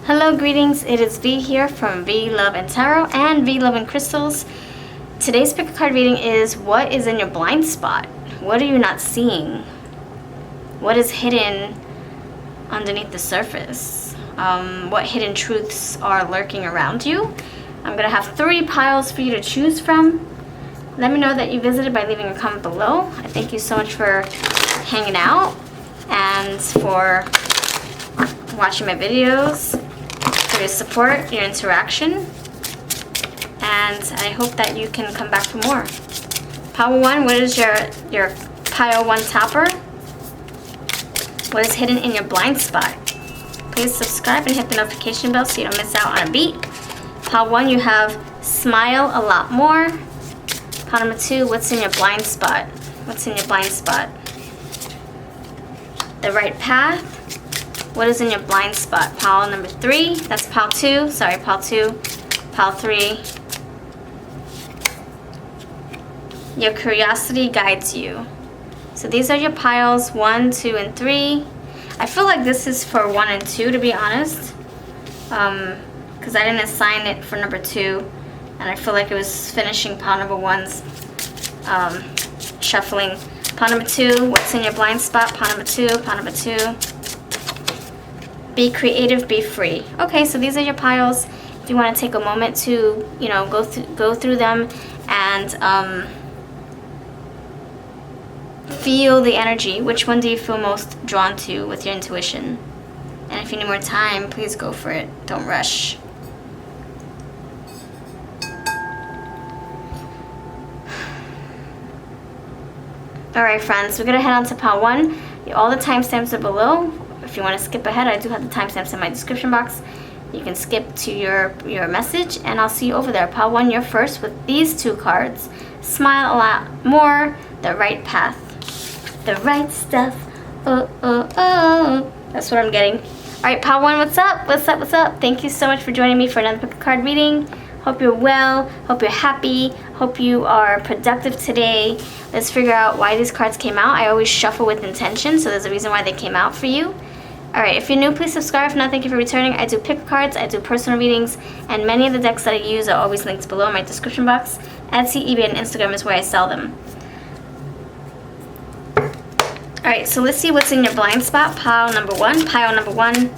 Hello, greetings. It is V here from V Love and Tarot and V Love and Crystals. Today's pick a card reading is what is in your blind spot? What are you not seeing? What is hidden underneath the surface? What hidden truths are lurking around you? I'm going to have 3 piles for you to choose from. Let me know that you visited by leaving a comment below. I thank you so much for hanging out and for watching my videos, for your support, your interaction, and I hope that you can come back for more. Pile 1, what is your pile 1 topper? What is hidden in your blind spot? Please subscribe and hit the notification bell so you don't miss out on a beat. Pile 1, you have smile a lot more. Pile number 2, what's in your blind spot? What's in your blind spot? The right path. What is in your blind spot? Pile number 3. That's pile 2. Sorry, pile 2. Pile 3. Your curiosity guides you. So these are your piles 1, 2, and 3. I feel like this is for 1 and 2, to be honest. Because I didn't assign it for number 2. And I feel like it was finishing pile number 1's shuffling. Pile number 2, what's in your blind spot? Pile number 2, pile number 2. Be creative, be free. Okay, so these are your piles. If you want to take a moment to, go through them and feel the energy. Which one do you feel most drawn to with your intuition? And if you need more time, please go for it. Don't rush. Alright friends, we're going to head on to pile 1. All the timestamps are below. If you want to skip ahead, I do have the timestamps in my description box. You can skip to your message and I'll see you over there. Pile 1, you're first with these 2 cards. Smile a lot more. The right path. The right stuff. Oh, oh, oh. That's what I'm getting. Alright, pile 1, what's up? What's up? What's up? Thank you so much for joining me for another pick a card reading. Hope you're well. Hope you're happy. Hope you are productive today. Let's figure out why these cards came out. I always shuffle with intention, so there's a reason why they came out for you. Alright, if you're new, please subscribe. If not, thank you for returning. I do pick cards, I do personal readings, and many of the decks that I use are always linked below in my description box. Etsy, eBay, and Instagram is where I sell them. Alright, so let's see what's in your blind spot. Pile number 1, pile number 1,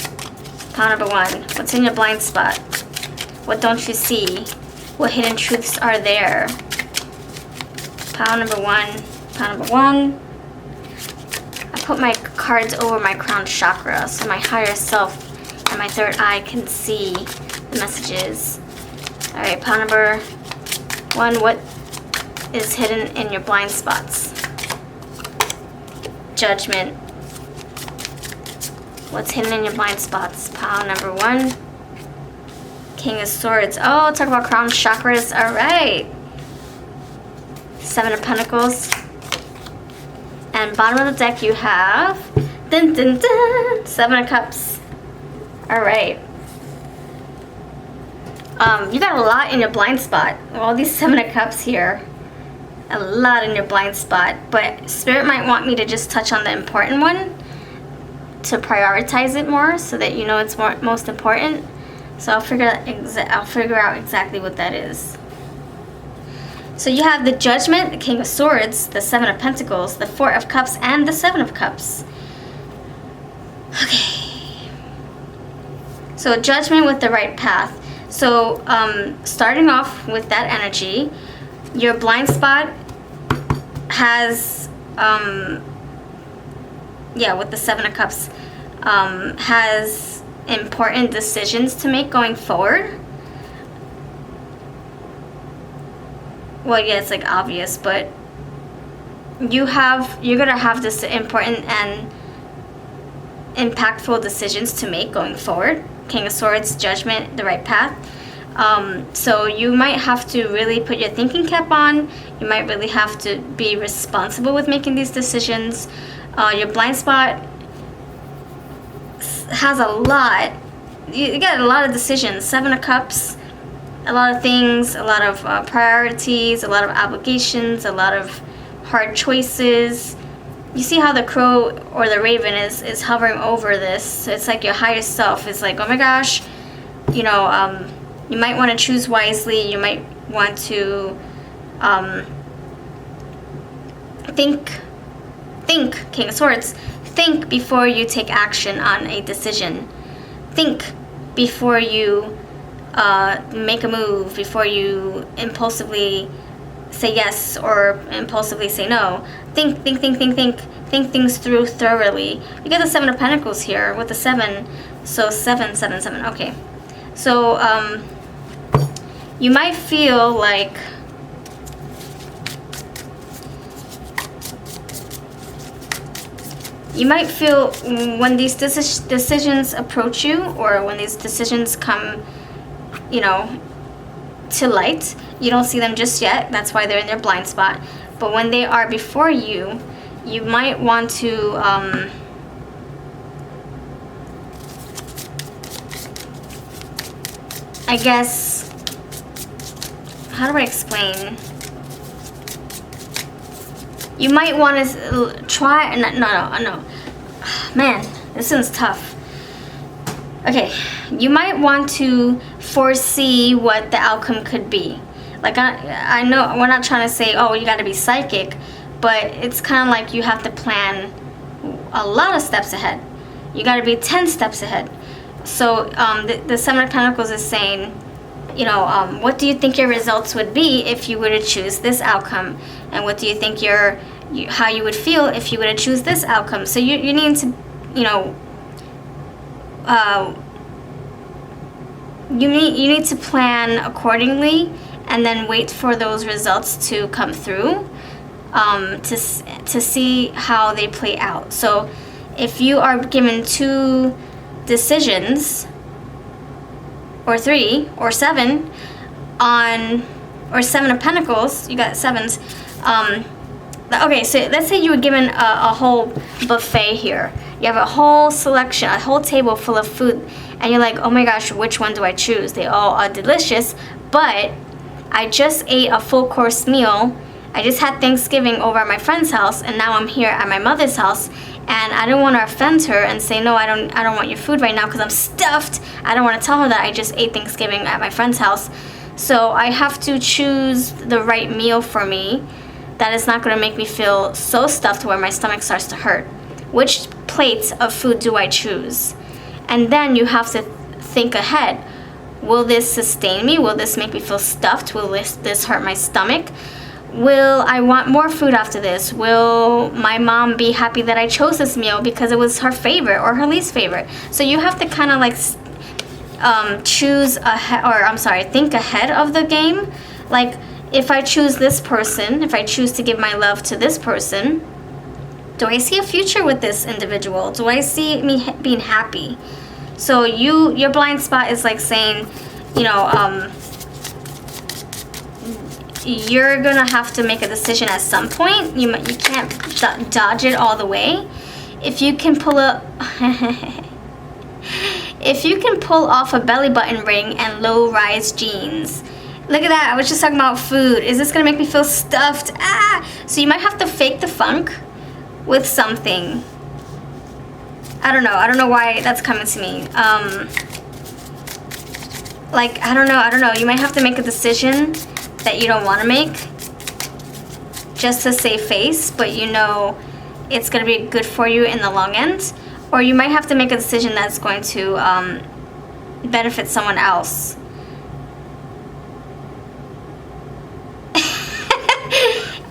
pile number 1. What's in your blind spot? What don't you see? What hidden truths are there? Pile number 1, pile number 1. I put my cards over my crown chakra so my higher self and my third eye can see the messages. Alright, pile number 1, what is hidden in your blind spots? Judgment. What's hidden in your blind spots? Pile number 1. King of Swords. Oh, talk about crown chakras. Alright. 7 of Pentacles. And bottom of the deck you have dun, dun, dun, 7 of Cups. Alright. You got a lot in your blind spot. All these 7 of Cups here. A lot in your blind spot. But Spirit might want me to just touch on the important one to prioritize it more so that you know it's most important. So I'll figure out exactly what that is. So you have the Judgment, the King of Swords, the 7 of Pentacles, the 4 of Cups, and the 7 of Cups. Okay. So Judgment with the right path. So starting off with that energy, your blind spot has, with the 7 of Cups, has important decisions to make going forward. Well, yeah, it's like obvious, but you're gonna have this important and impactful decisions to make going forward. King of Swords, Judgment, the right path. So you might have to really put your thinking cap on. You might really have to be responsible with making these decisions. Your blind spot has a lot. You got a lot of decisions. 7 of Cups, a lot of things, a lot of priorities, a lot of obligations, a lot of hard choices. You see how the crow or the raven is hovering over this. So it's like your higher self is like, oh my gosh, you know, you might want to choose wisely. You might want to think, King of Swords, think before you take action on a decision. Think before you make a move, before you impulsively say yes or impulsively say no. Think things through thoroughly. You get the 7 of Pentacles here with the 7, so 7, 7, 7. Okay, so you might feel like when these decisions approach you, or when these decisions come, you know, to light, you don't see them just yet. That's why they're in their blind spot. But when they are before you, you might want to I guess, how do I explain? You might want to try, no. Man, this one's tough. Okay, you might want to foresee what the outcome could be. Like, I know we're not trying to say, oh, you got to be psychic, but it's kind of like you have to plan a lot of steps ahead. You got to be 10 steps ahead. So the 7 of Pentacles is saying, you know, what do you think your results would be if you were to choose this outcome? And what do you think how you would feel if you were to choose this outcome? So you need to, you know, you need to plan accordingly, and then wait for those results to come through, to see how they play out. So if you are given 2 decisions, or 3 or 7 or 7 of Pentacles, you got 7s. Okay, so let's say you were given a whole buffet here. You have a whole selection, a whole table full of food, and you're like, oh my gosh, which one do I choose? They all are delicious, but I just ate a full course meal. I just had Thanksgiving over at my friend's house, and now I'm here at my mother's house, and I don't want to offend her and say, no, I don't want your food right now because I'm stuffed. I don't want to tell her that I just ate Thanksgiving at my friend's house. So I have to choose the right meal for me that is not going to make me feel so stuffed where my stomach starts to hurt. Which plate of food do I choose? And then you have to think ahead. Will this sustain me? Will this make me feel stuffed? Will this hurt my stomach? Will I want more food after this? Will my mom be happy that I chose this meal because it was her favorite or her least favorite? So you have to kind of like think ahead of the game. Like, if I choose this person, if I choose to give my love to this person, do I see a future with this individual? Do I see me being happy? So your blind spot is like saying, you know, you're gonna have to make a decision at some point. You can't dodge it all the way. If you can pull off a belly button ring and low-rise jeans. Look at that, I was just talking about food. Is this gonna make me feel stuffed? So you might have to fake the funk with something. I don't know why that's coming to me. Like, I don't know. You might have to make a decision that you don't want to make just to save face, but you know it's going to be good for you in the long end. Or you might have to make a decision that's going to benefit someone else.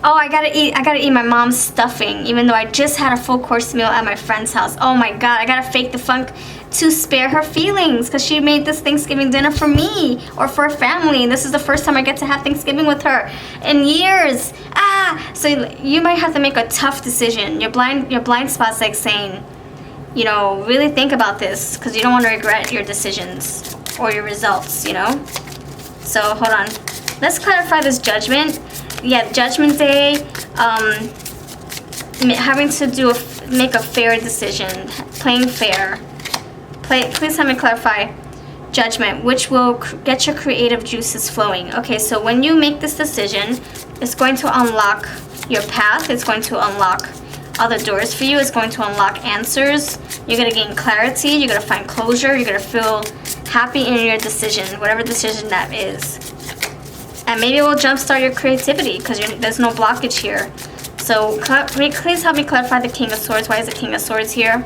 Oh, I gotta eat my mom's stuffing, even though I just had a full course meal at my friend's house. Oh my god, I gotta fake the funk to spare her feelings because she made this Thanksgiving dinner for me or for her family. This is the first time I get to have Thanksgiving with her in years. So you might have to make a tough decision. Your blind spot's like saying, you know, really think about this because you don't want to regret your decisions or your results, you know? So hold on. Let's clarify this judgment. Yeah, Judgment Day, having to make a fair decision, playing fair. Please help me clarify judgment, which will get your creative juices flowing. Okay, so when you make this decision, it's going to unlock your path. It's going to unlock other doors for you. It's going to unlock answers. You're going to gain clarity. You're going to find closure. You're going to feel happy in your decision, whatever decision that is. And maybe it will jumpstart your creativity because there's no blockage here. So please help me clarify the King of Swords. Why is the King of Swords here?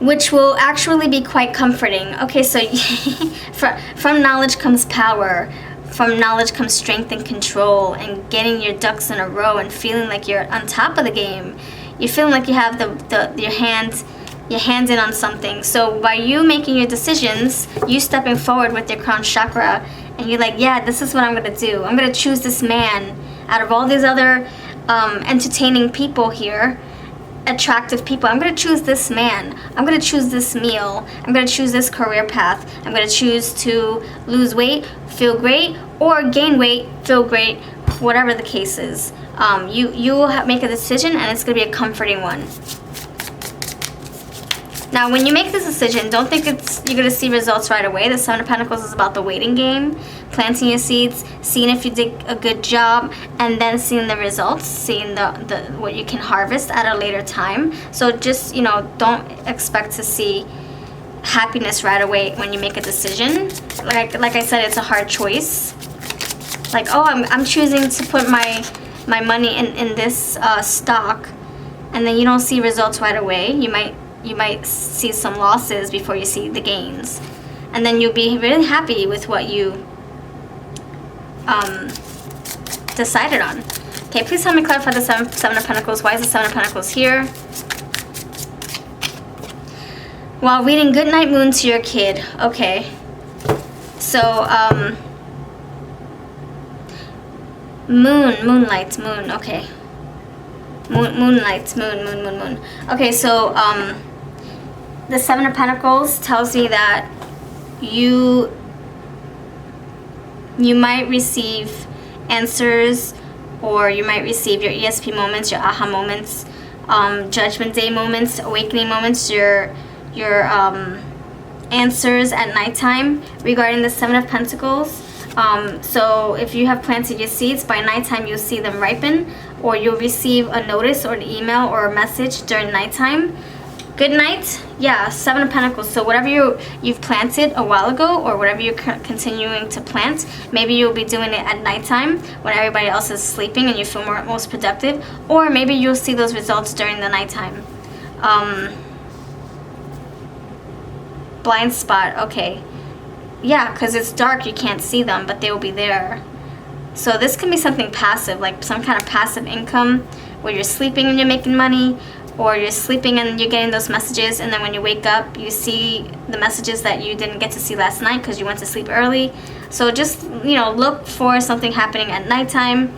Which will actually be quite comforting. Okay, so from knowledge comes power. From knowledge comes strength and control and getting your ducks in a row and feeling like you're on top of the game. You're feeling like you have your hands in on something. So by you making your decisions, you stepping forward with your crown chakra, and you're like, yeah, this is what I'm gonna do. I'm gonna choose this man out of all these other entertaining people here, attractive people. I'm gonna choose this man. I'm gonna choose this meal. I'm gonna choose this career path. I'm gonna choose to lose weight, feel great, or gain weight, feel great, whatever the case is. You will make a decision, and it's gonna be a comforting one. Now, when you make this decision, don't think you're gonna see results right away. The Seven of Pentacles is about the waiting game, planting your seeds, seeing if you did a good job, and then seeing the results, seeing what you can harvest at a later time. So just, don't expect to see happiness right away when you make a decision. Like I said, it's a hard choice. Like, oh, I'm choosing to put my money in this stock, and then you don't see results right away. You might see some losses before you see the gains, and then you'll be really happy with what you decided on. Okay, please help me clarify the Seven of Pentacles. Why is the Seven of Pentacles here? While reading Goodnight Moon to your kid. Okay, so moonlight, moon. Okay, moonlight, moon. Okay, so the Seven of Pentacles tells me that you might receive answers, or you might receive your ESP moments, your aha moments, Judgment Day moments, awakening moments, your answers at nighttime regarding the Seven of Pentacles. So if you have planted your seeds, by nighttime you'll see them ripen, or you'll receive a notice or an email or a message during nighttime. Good night. Yeah, Seven of Pentacles. So whatever you've planted a while ago, or whatever you're continuing to plant, maybe you'll be doing it at nighttime when everybody else is sleeping and you feel most productive, or maybe you'll see those results during the nighttime. Blind spot. Okay. Yeah, because it's dark, you can't see them, but they will be there. So this can be something passive, like some kind of passive income where you're sleeping and you're making money, or you're sleeping and you're getting those messages, and then when you wake up you see the messages that you didn't get to see last night because you went to sleep early. So just, look for something happening at nighttime.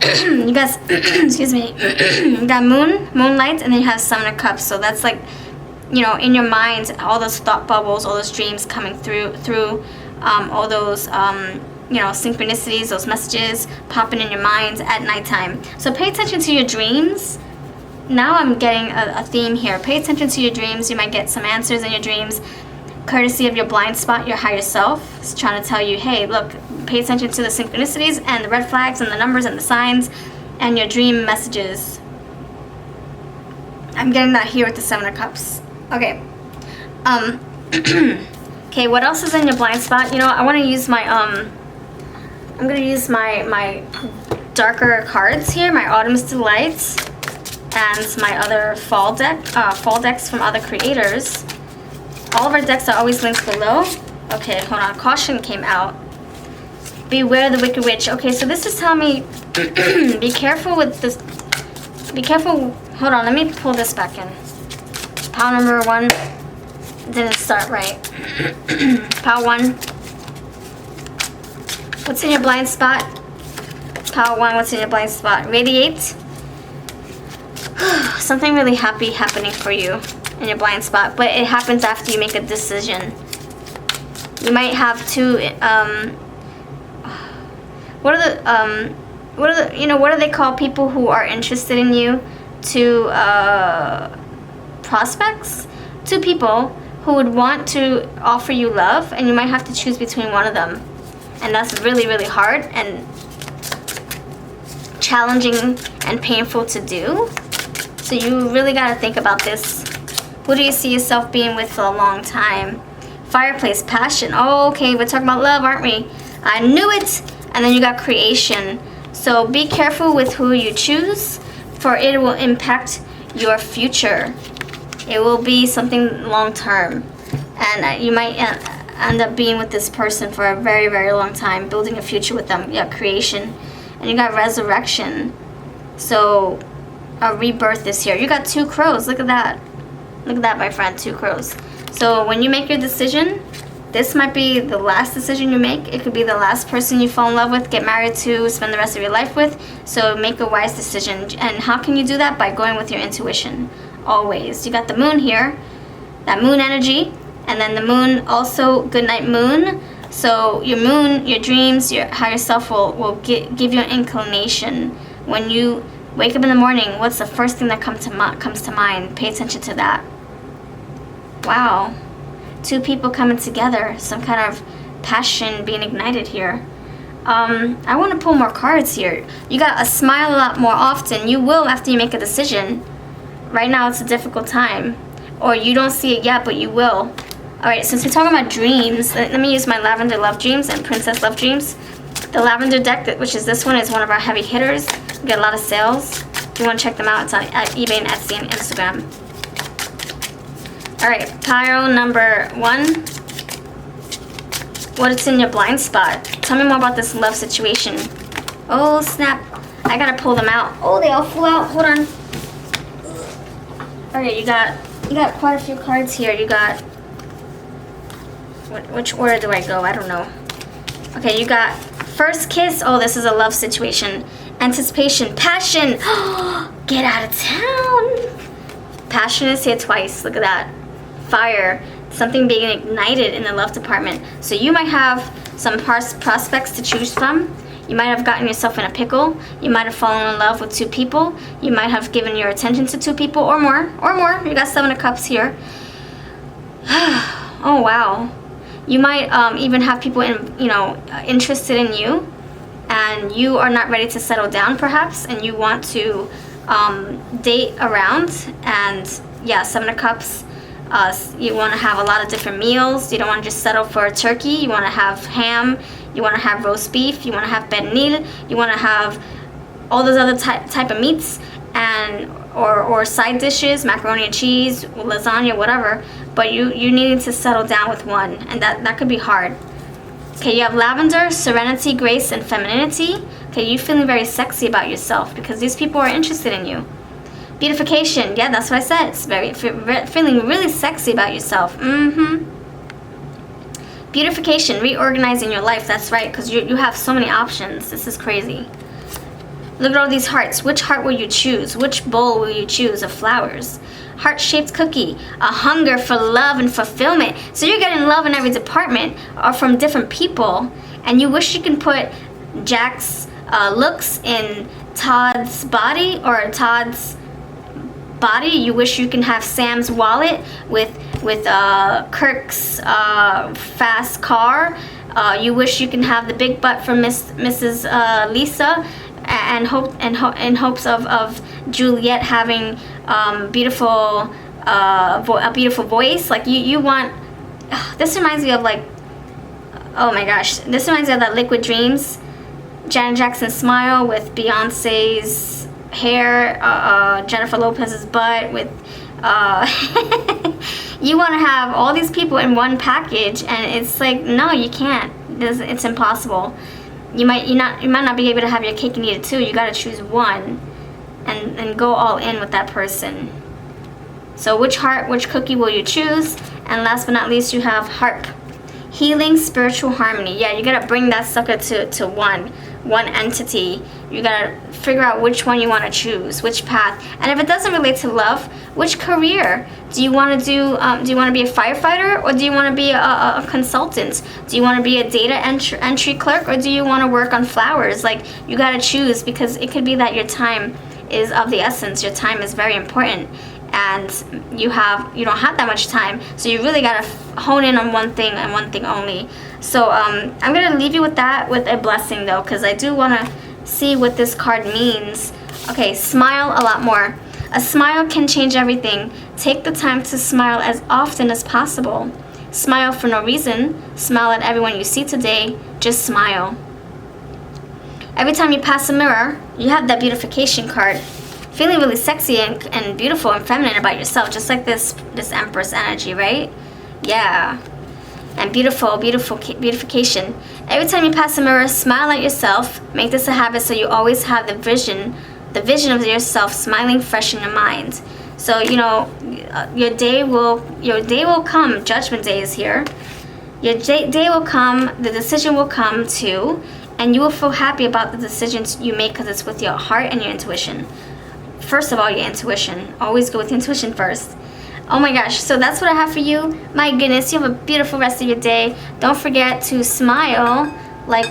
You guys, excuse me, you got moonlight, and then you have Seven of Cups. So that's like, in your mind, all those thought bubbles, all those dreams coming through all those synchronicities, those messages popping in your mind at nighttime. So pay attention to your dreams. Now I'm getting a theme here. Pay attention to your dreams. You might get some answers in your dreams, courtesy of your blind spot, your higher self. It's trying to tell you, hey, look, pay attention to the synchronicities and the red flags and the numbers and the signs and your dream messages. I'm getting that here with the Seven of Cups. Okay. Okay, what else is in your blind spot? I want to use my I'm gonna use my darker cards here, my Autumn's Delight, and my other fall decks from other creators. All of our decks are always linked below. Okay, hold on. Caution came out. Beware the Wicked Witch. Okay, so this is telling me be careful with this. Be careful. Hold on, let me pull this back in. Pile number 1 didn't start right. Pile 1. What's in your blind spot? Pile 1, what's in your blind spot? Radiate. Something really happy happening for you in your blind spot, but it happens after you make a decision. You might have to what do they call people who are interested in you? To prospects? Two people who would want to offer you love, and you might have to choose between one of them, and that's really, really hard and challenging and painful to do. So you really got to think about this. Who do you see yourself being with for a long time? Fireplace, passion. Oh, okay, we're talking about love, aren't we? I knew it. And then you got creation. So be careful with who you choose, for it will impact your future. It will be something long term. And you might end up being with this person for a very, very long time, building a future with them. You got creation. And you got resurrection. So a rebirth this year. You got 2 crows. Look at that. Look at that, my friend. 2 crows. So when you make your decision, this might be the last decision you make. It could be the last person you fall in love with, get married to, spend the rest of your life with. So make a wise decision. And how can you do that? By going with your intuition. Always. You got the moon here. That moon energy. And then the moon also, good night moon. So your moon, your dreams, your higher self will give you an inclination. When you wake up in the morning, what's the first thing that comes to mind? Pay attention to that. Wow. 2 people coming together. Some kind of passion being ignited here. I want to pull more cards here. You got to smile a lot more often. You will after you make a decision. Right now it's a difficult time. Or you don't see it yet, but you will. Alright, since we're talking about dreams, let me use my Lavender Love Dreams and Princess Love Dreams. The Lavender deck, which is this one, is one of our heavy hitters. We get a lot of sales. If you want to check them out, it's on eBay and Etsy and Instagram. Alright, pile number 1. What's in your blind spot? Tell me more about this love situation. Oh, snap. I gotta pull them out. Oh, they all flew out. Hold on. Alright, you got quite a few cards here. You got... Which order do I go? I don't know. Okay, you got first kiss. Oh, this is a love situation. Anticipation. Passion. Get out of town. Passion is here twice. Look at that. Fire. Something being ignited in the love department. So you might have some prospects to choose from. You might have gotten yourself in a pickle. You might have fallen in love with 2 people. You might have given your attention to 2 people or more. Or more. You got 7 of Cups here. Oh, wow. You might even have people interested in you, and you are not ready to settle down perhaps, and you want to date around. And yeah, 7 of Cups. You want to have a lot of different meals. You don't want to just settle for a turkey. You want to have ham. You want to have roast beef. You want to have pernil. You want to have all those other type of meats, and or side dishes, macaroni and cheese, lasagna, whatever. But you needing to settle down with one, and that could be hard. Okay, you have lavender, serenity, grace, and femininity. Okay, you feeling very sexy about yourself because these people are interested in you. Beautification, yeah, that's what I said. It's feeling really sexy about yourself. Beautification, reorganizing your life. That's right, because you have so many options. This is crazy. Look at all these hearts. Which heart will you choose? Which bowl will you choose of flowers? Heart-shaped cookie. A hunger for love and fulfillment. So you're getting love in every department or from different people. And you wish you can put Jack's looks in Todd's body or Todd's body. You wish you can have Sam's wallet with Kirk's fast car. You wish you can have the big butt from Mrs. Lisa, and in hopes of Juliet having a beautiful voice. Like you want. This reminds me of like, oh my gosh, this reminds me of that Liquid Dreams, Janet Jackson's smile with Beyonce's hair, Jennifer Lopez's butt with. You want to have all these people in one package, and it's like, no, you can't. It's impossible. You might not be able to have your cake and eat it too. You got to choose one, and go all in with that person. So which cookie will you choose? And last but not least, you have harp, healing, spiritual harmony. Yeah, you gotta bring that sucker to one entity. You gotta figure out which one you want to choose, which path. And if it doesn't relate to love, which career do you want to do? Do you want to be a firefighter, or do you want to be a consultant? Do you want to be a data entry clerk, or do you want to work on flowers? Like, you gotta choose, because it could be that your time is of the essence. Your time is very important, and you don't have that much time, so you really gotta hone in on one thing and one thing only. So I'm gonna leave you with that, with a blessing though, because I do want to see what this card means. Okay, smile a lot more. A smile can change everything. Take the time to smile as often as possible. Smile for no reason. Smile at everyone you see today. Just smile. Every time you pass a mirror, you have that beautification card. Feeling really sexy and beautiful and feminine about yourself, just like this Empress energy, right? Yeah. And beautification. Every time you pass a mirror, smile at yourself. Make this a habit so you always have the vision of yourself smiling fresh in your mind. So, you know, your day will come. Judgment Day is here. Your day will come, the decision will come too, and you will feel happy about the decisions you make because it's with your heart and your intuition. First of all, your intuition. Always go with your intuition first. Oh my gosh, so that's what I have for you. My goodness, you have a beautiful rest of your day. Don't forget to smile like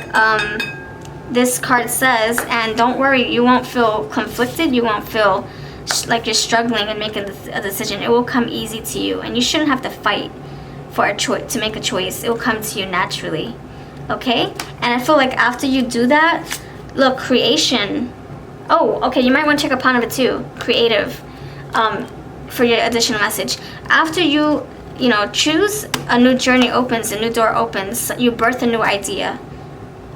this card says, and don't worry, you won't feel conflicted. You won't feel like you're struggling and making a decision. It will come easy to you, and you shouldn't have to fight for a choice to make a choice. It will come to you naturally. Okay? And I feel like after you do that, look, creation. Oh, okay, you might want to check upon it too. Creative. For your additional message. After you choose, a new journey opens, a new door opens. You birth a new idea.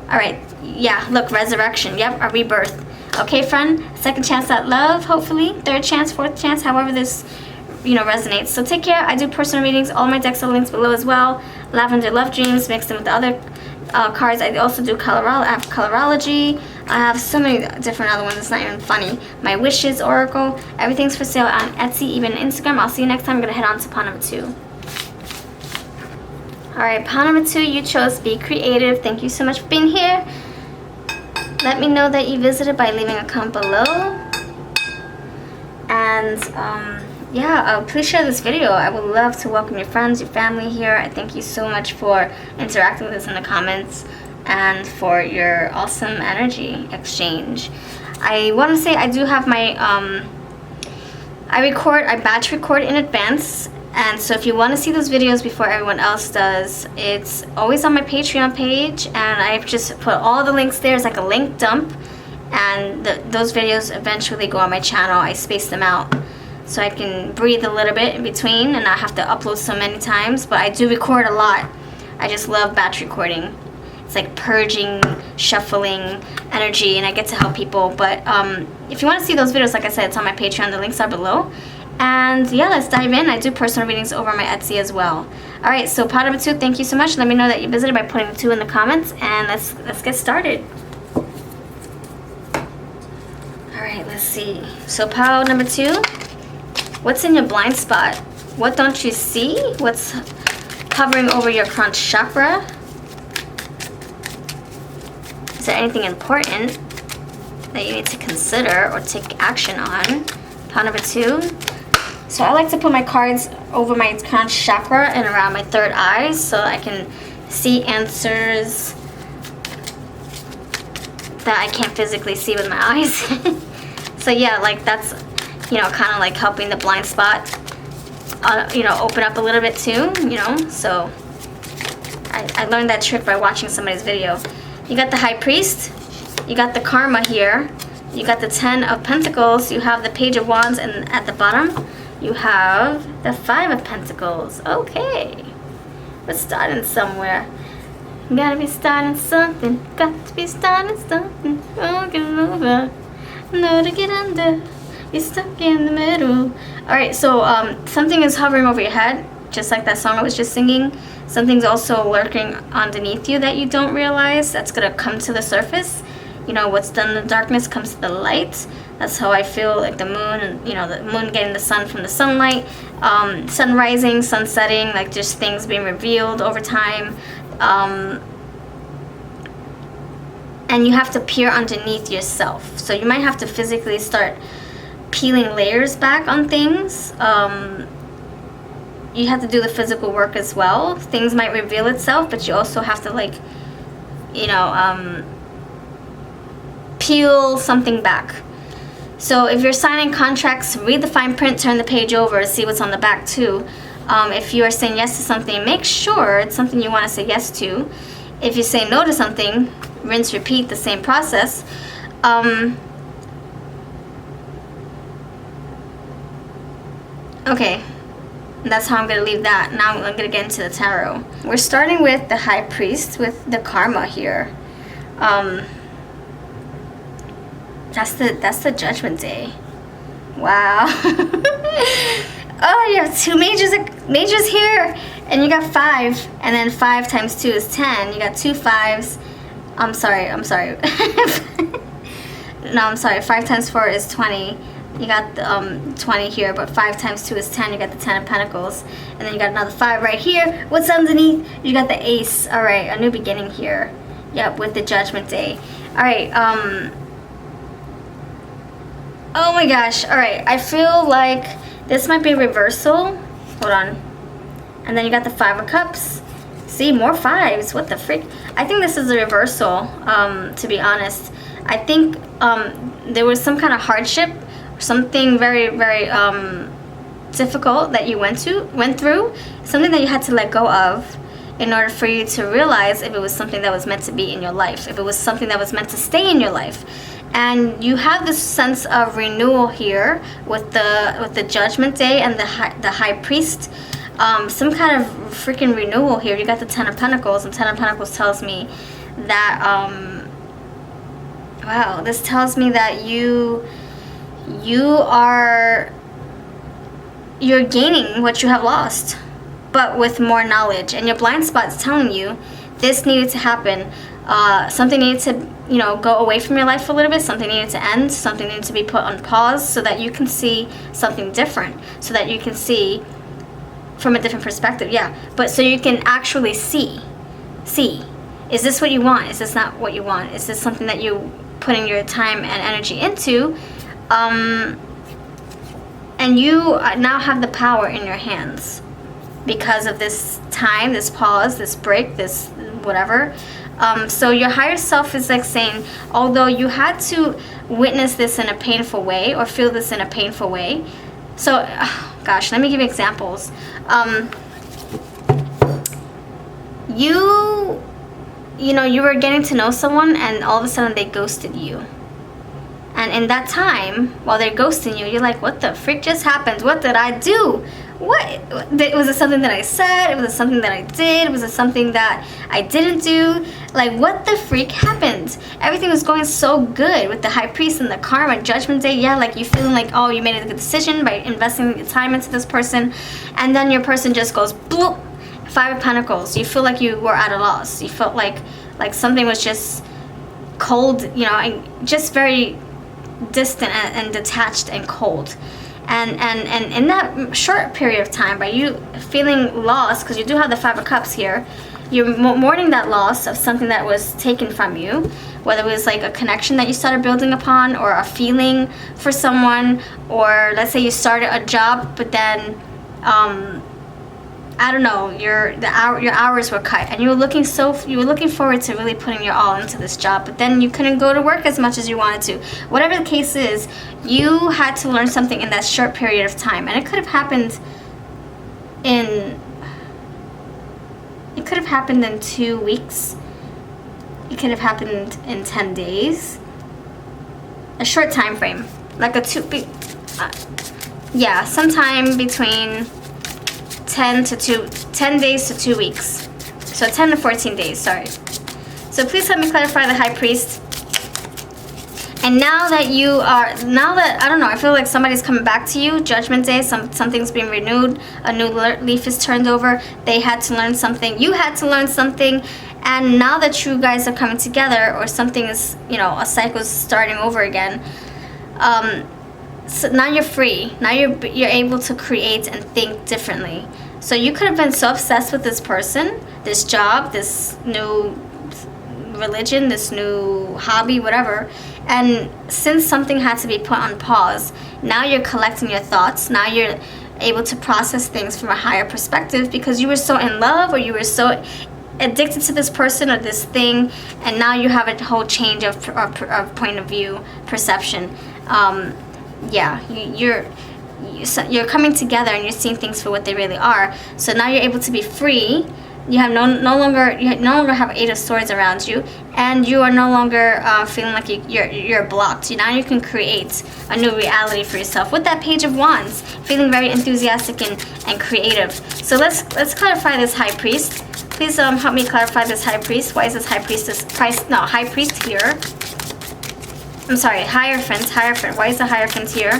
All right, yeah, look, resurrection. Yep, a rebirth. Okay, friend, second chance at love, hopefully. Third chance, fourth chance, however this, resonates. So take care. I do personal readings. All my decks are links below as well. Lavender Love Dreams, mix them with the other cards. I also do I have colorology. I have so many different other ones. It's not even funny. My wishes oracle. Everything's for sale on Etsy, even Instagram. I'll see you next time. I'm gonna head on to pawn number 2. All right, pawn number 2. You chose Be Creative. Thank you so much for being here. Let me know that you visited by leaving a comment below. And yeah, please share this video. I would love to welcome your friends, your family here. I thank you so much for interacting with us in the comments and for your awesome energy exchange. I want to say I do have my I batch record in advance, and so if you want to see those videos before everyone else does, it's always on my Patreon page, and I've just put all the links there. It's like a link dump, and those videos eventually go on my channel. I space them out so I can breathe a little bit in between and not have to upload so many times, but I do record a lot. I just love batch recording. It's like purging, shuffling energy, and I get to help people. But if you want to see those videos, like I said, it's on my Patreon. The links are below. And yeah, let's dive in. I do personal readings over my Etsy as well. All right, so pawn number 2, thank you so much. Let me know that you visited by putting 2 in the comments, and let's get started. All right, let's see. So pawn number 2, what's in your blind spot? What don't you see? What's hovering over your crown chakra? Is there anything important that you need to consider or take action on? Pawn number 2. So I like to put my cards over my crown chakra and around my third eye so I can see answers that I can't physically see with my eyes. So yeah, like that's, kind of like helping the blind spot, open up a little bit too, So I learned that trick by watching somebody's video. You got the High Priest, you got the Karma here, you got the 10 of Pentacles, you have the Page of Wands, and at the bottom, you have the 5 of Pentacles. Okay, we're starting somewhere. Gotta be starting something, got to be starting something. Oh, get over, no to get under, you're stuck in the middle. Alright, so something is hovering over your head, just like that song I was just singing. Something's also lurking underneath you that you don't realize. That's going to come to the surface. What's done in the darkness comes to the light. That's how I feel, like the moon, and the moon getting the sun from the sunlight. Sun rising, sun setting, like just things being revealed over time. And you have to peer underneath yourself. So you might have to physically start peeling layers back on things. You have to do the physical work as well. Things might reveal itself, but you also have to peel something back. So if you're signing contracts, read the fine print, turn the page over, see what's on the back too. If you are saying yes to something, make sure it's something you want to say yes to. If you say no to something, rinse, repeat the same process. Okay, that's how I'm gonna leave that. Now I'm gonna get into the tarot. We're starting with the High Priest with the karma here. That's the Judgment Day. Wow. Oh, you have 2 majors here, and you got 5, and then 5 times 2 is 10. You got 2 5s. I'm sorry. No, I'm sorry. 5 times 4 is 20. You got the 20 here, but 5 times 2 is 10. You got the 10 of Pentacles, and then you got another 5 right here. What's underneath? You got the Ace. All right, a new beginning here. Yep, with the Judgment Day. All right. Oh my gosh. All right. I feel like this might be a reversal. Hold on. And then you got the 5 of Cups. See, more 5s. What the frick? I think this is a reversal. To be honest, I think there was some kind of hardship. Something very, very difficult that you went through, something that you had to let go of in order for you to realize if it was something that was meant to be in your life, if it was something that was meant to stay in your life. And you have this sense of renewal here with the Judgment Day and the High Priest. Some kind of freaking renewal here. You got the 10 of Pentacles, and 10 of Pentacles tells me that wow, this tells me that you're gaining what you have lost, but with more knowledge. And your blind spot is telling you this needed to happen. Something needed to, go away from your life for a little bit. Something needed to end. Something needed to be put on pause so that you can see something different. So that you can see from a different perspective. Yeah, but so you can actually see. Is this what you want? Is this not what you want? Is this something that you putting your time and energy into? And you now have the power in your hands because of this time, this pause, this break, this whatever. So your higher self is like saying, although you had to witness this in a painful way or feel this in a painful way. So, gosh, let me give you examples. You were getting to know someone, and all of a sudden they ghosted you. And in that time, while they're ghosting you, you're like, what the freak just happened? What did I do? What? Was it something that I said? Was it something that I did? Was it something that I didn't do? Like, what the freak happened? Everything was going so good with the High Priest and the Karma, Judgment Day. Yeah, like you feeling like, oh, you made a good decision by investing your time into this person. And then your person just goes, bloop, 5 of Pentacles. You feel like you were at a loss. You felt like something was just cold, and just very distant and detached and cold. And in that short period of time, by you feeling lost, because you do have the 5 of Cups here, you're mourning that loss of something that was taken from you, whether it was like a connection that you started building upon, or a feeling for someone, or let's say you started a job, but then I don't know, your hours were cut, and you were looking forward to really putting your all into this job, but then you couldn't go to work as much as you wanted to. Whatever the case is, you had to learn something in that short period of time, and it could have happened in 2 weeks. It could have happened in 10 days. A short time frame, like sometime between 10 days to 2 weeks. So 10 to 14 days, sorry. So please help me clarify the High Priest. And now that I don't know, I feel like somebody's coming back to you. Judgment Day, something's being renewed. A new leaf is turned over. They had to learn something. You had to learn something. And now that you guys are coming together, or something is, a cycle's starting over again. So now you're free. Now you're able to create and think differently. So you could have been so obsessed with this person, this job, this new religion, this new hobby, whatever. And since something had to be put on pause, now you're collecting your thoughts. Now you're able to process things from a higher perspective, because you were so in love, or you were so addicted to this person or this thing, and now you have a whole change of point of view, perception. You're coming together and you're seeing things for what they really are. So now you're able to be free You have no longer have Eight of Swords around you, and you are no longer feeling like you're blocked. Now you can create a new reality for yourself with that Page of Wands, feeling very enthusiastic and creative. So let's clarify this High Priest. Please help me clarify this High Priest. Why is this High Priest here? I'm sorry, Hierophant. Why is the Hierophant here?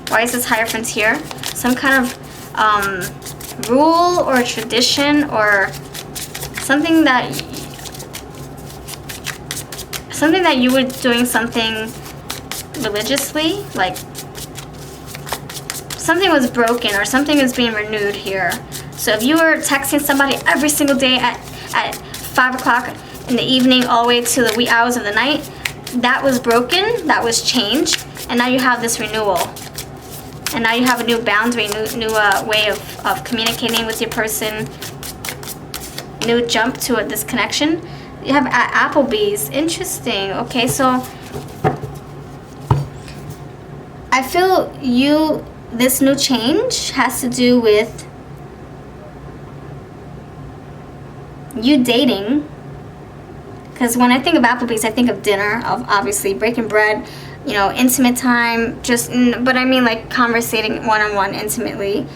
Why is this Hierophant here? Some kind of rule or tradition or something that you were doing something religiously, like something was broken or something is being renewed here. So if you were texting somebody every single day at 5 o'clock in the evening all the way to the wee hours of the night, that was broken, that was changed, and now you have this renewal. And now you have a new boundary, new way of communicating with your person, new jump to this connection. You have Applebee's. Interesting. Okay, so I feel this new change has to do with you dating. Because when I think of Applebee's, I think of dinner, of obviously breaking bread, you know, intimate time, but I mean like conversating one-on-one intimately,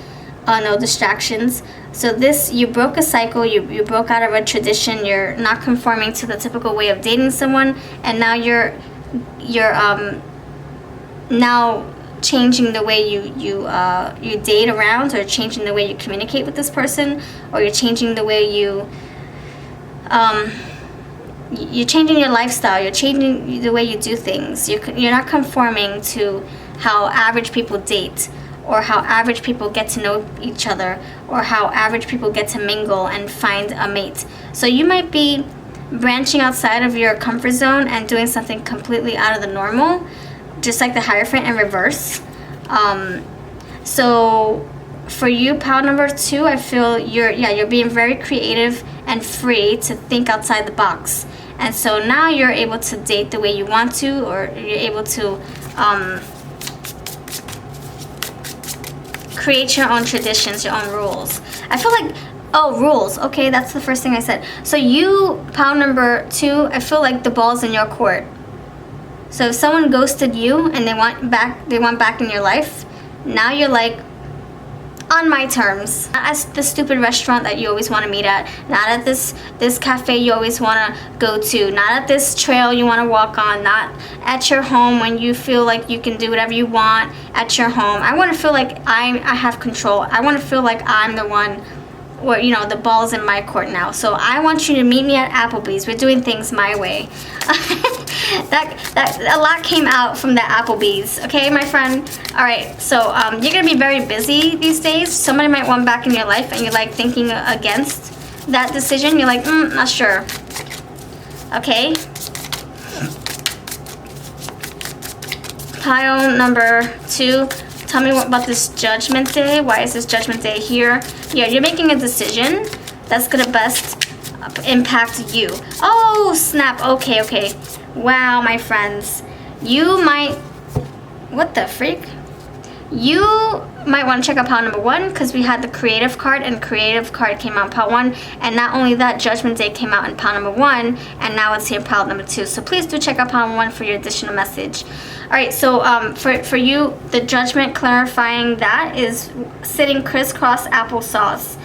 no distractions. So this, you broke a cycle, you broke out of a tradition, you're not conforming to the typical way of dating someone, and now you're now changing the way you date around, or changing the way you communicate with this person, or you're changing the way you're changing your lifestyle, you're changing the way you do things. You're not conforming to how average people date, or how average people get to know each other, or how average people get to mingle and find a mate. So you might be branching outside of your comfort zone and doing something completely out of the normal, just like the Hierophant in reverse. So for you, pile number 2, I feel you're being very creative and free to think outside the box. And so now you're able to date the way you want to, or you're able to create your own traditions, your own rules. I feel like, rules. Okay, that's the first thing I said. So you, pile number 2, I feel like the ball's in your court. So if someone ghosted you and they want back in your life, now you're like, on my terms. Not at the stupid restaurant that you always want to meet at, not at this cafe you always want to go to, not at this trail you want to walk on, not at your home when you feel like you can do whatever you want at your home. I want to feel like I have control. I want to feel like I'm the one where, you know, the ball's in my court now. So I want you to meet me at Applebee's. We're doing things my way. that a lot came out from the Applebee's, okay, my friend? All right, so you're gonna be very busy these days. Somebody might want back in your life, and you're like thinking against that decision. You're like, not sure. Okay. Pile number 2. Tell me about this Judgment Day. Why is this Judgment Day here? Yeah, you're making a decision that's gonna best impact you. Oh, snap. Okay. Wow, my friends. You might... What the freak? You might want to check out pile number 1, because we had the Creative card, and Creative card came out in pile 1. And not only that, Judgment Day came out in pile number 1, and now it's here in pile number 2. So please do check out pile number 1 for your additional message. Alright, so for you, the judgment clarifying that is sitting crisscross applesauce.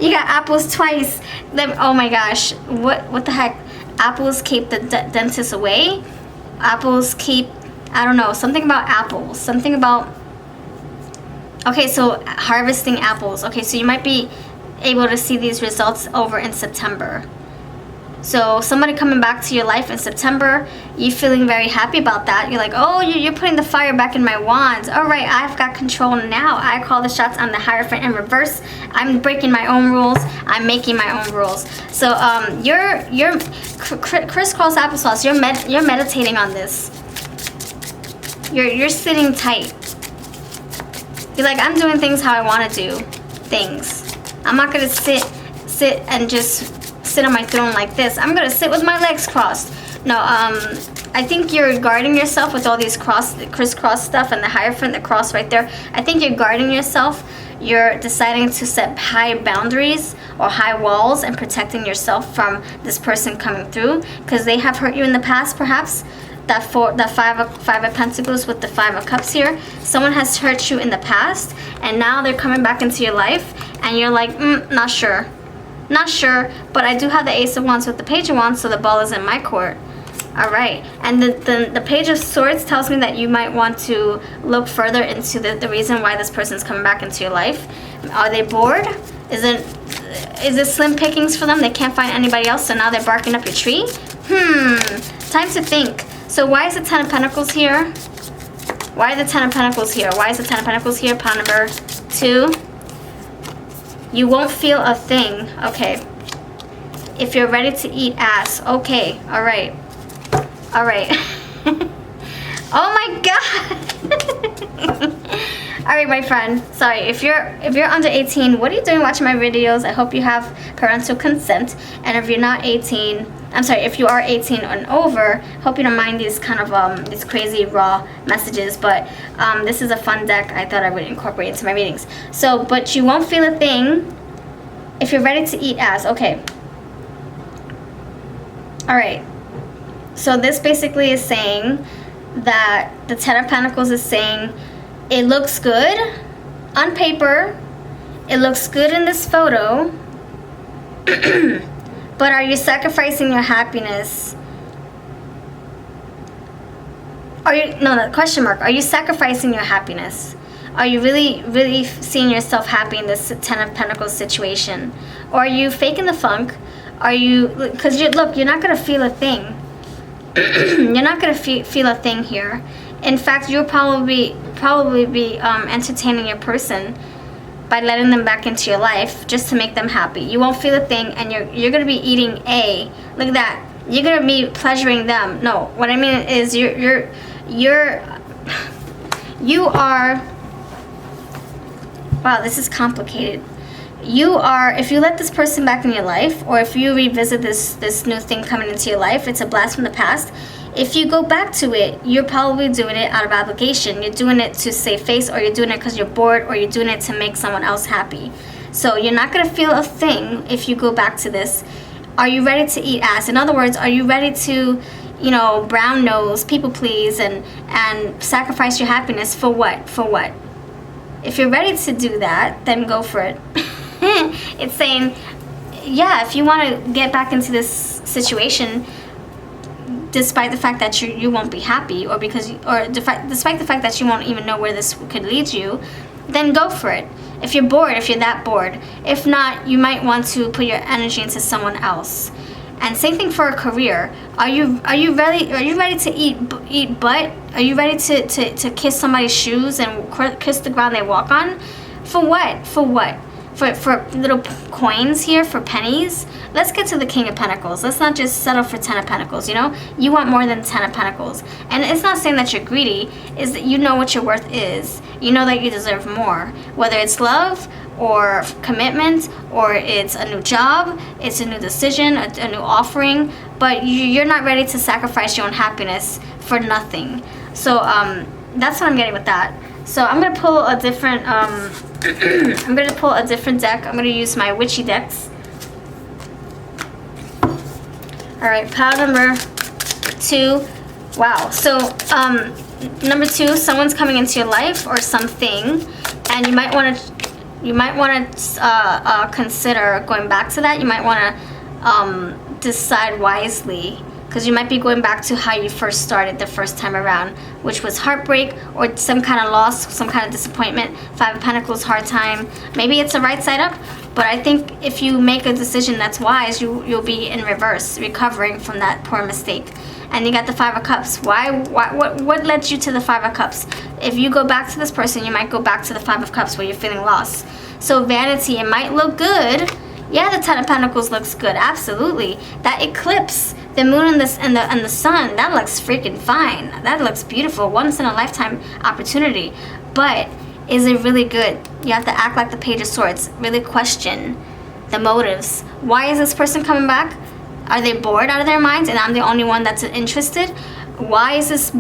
You got apples twice. Oh my gosh. What the heck? Apples keep the dentist away. Apples keep, I don't know, something about apples. Something about... Okay, so harvesting apples. Okay, so you might be able to see these results over in September. So somebody coming back to your life in September, you feeling very happy about that. You're like, oh, you're putting the fire back in my wands. All right, I've got control now. I call the shots on the Hierophant in reverse. I'm breaking my own rules. I'm making my own rules. So you're crisscross applesauce. You're meditating on this. You're sitting tight. You're like, I'm doing things how I want to do things. I'm not gonna sit and just sit on my throne like this. I'm gonna sit with my legs crossed. No, I think you're guarding yourself with all these crisscross stuff and the Hierophant, the cross right there. I think you're guarding yourself. You're deciding to set high boundaries or high walls and protecting yourself from this person coming through because they have hurt you in the past, perhaps. That five of Pentacles with the Five of Cups here. Someone has hurt you in the past, and now they're coming back into your life, and you're like, not sure. Not sure, but I do have the Ace of Wands with the Page of Wands, so the ball is in my court. All right, and the Page of Swords tells me that you might want to look further into the reason why this person's coming back into your life. Are they bored? Is it slim pickings for them? They can't find anybody else, so now they're barking up your tree? Time to think. So why is the Ten of Pentacles here? Why are the Ten of Pentacles here? Why is the Ten of Pentacles here? Pile number 2. You won't feel a thing. Okay. If you're ready to eat ass. Okay. All right. All right. Oh my God. All right, my friend. Sorry. If you're under 18, what are you doing watching my videos? I hope you have parental consent. And if you're not 18, I'm sorry, if you are 18 and over, hope you don't mind these kind of these crazy raw messages, but this is a fun deck I thought I would incorporate into my readings. So, but you won't feel a thing if you're ready to eat ass. Okay. All right. So this basically is saying that the Ten of Pentacles is saying it looks good on paper. It looks good in this photo. But are you sacrificing your happiness? Question mark. Are you sacrificing your happiness? Are you really seeing yourself happy in this Ten of Pentacles situation? Or are you faking the funk? Are you, because look, you're not going to feel a thing. You're not going to feel a thing here. In fact, you'll probably be entertaining your person by letting them back into your life just to make them happy. You won't feel a thing, and you're gonna be eating A. Look at that. You're gonna be pleasuring them. No, what I mean is you are. Wow, this is complicated. You are, if you let this person back in your life, or if you revisit this new thing coming into your life, it's a blast from the past. If you go back to it, you're probably doing it out of obligation. You're doing it to save face, or you're doing it because you're bored, or you're doing it to make someone else happy. So you're not going to feel a thing if you go back to this. Are you ready to eat ass? In other words, are you ready to, brown nose, people please, and sacrifice your happiness for what? For what? If you're ready to do that, then go for it. It's saying, yeah, if you want to get back into this situation, despite the fact that you won't be happy, or despite the fact that you won't even know where this could lead you, then go for it. If you're bored, if you're that bored. If not, you might want to put your energy into someone else. And same thing for a career. Are you ready to eat butt? Are you ready to kiss somebody's shoes and kiss the ground they walk on? For what? For what? For little coins here, for pennies? Let's get to the King of Pentacles. Let's not just settle for Ten of Pentacles, You want more than Ten of Pentacles. And it's not saying that you're greedy, it's that you know what your worth is. You know that you deserve more. Whether it's love, or commitment, or it's a new job, it's a new decision, a new offering, but you're not ready to sacrifice your own happiness for nothing. So that's what I'm getting with that. So I'm gonna pull a different I'm gonna pull a different deck. I'm gonna use my witchy decks. All right, pile number 2. Wow. So number 2, someone's coming into your life or something, and you might want to consider going back to that. You might want to decide wisely, because you might be going back to how you first started the first time around, which was heartbreak or some kind of loss, some kind of disappointment. Five of Pentacles, hard time. Maybe it's a right side up, but I think if you make a decision that's wise, you'll be in reverse, recovering from that poor mistake. And you got the Five of Cups. What led you to the Five of Cups? If you go back to this person, you might go back to the Five of Cups where you're feeling lost. So vanity, it might look good. Yeah, the Ten of Pentacles looks good, absolutely. That eclipse, the moon and the sun, that looks freaking fine. That looks beautiful, once in a lifetime opportunity. But is it really good? You have to act like the Page of Swords. Really question the motives. Why is this person coming back? Are they bored out of their minds and I'm the only one that's interested? Why is this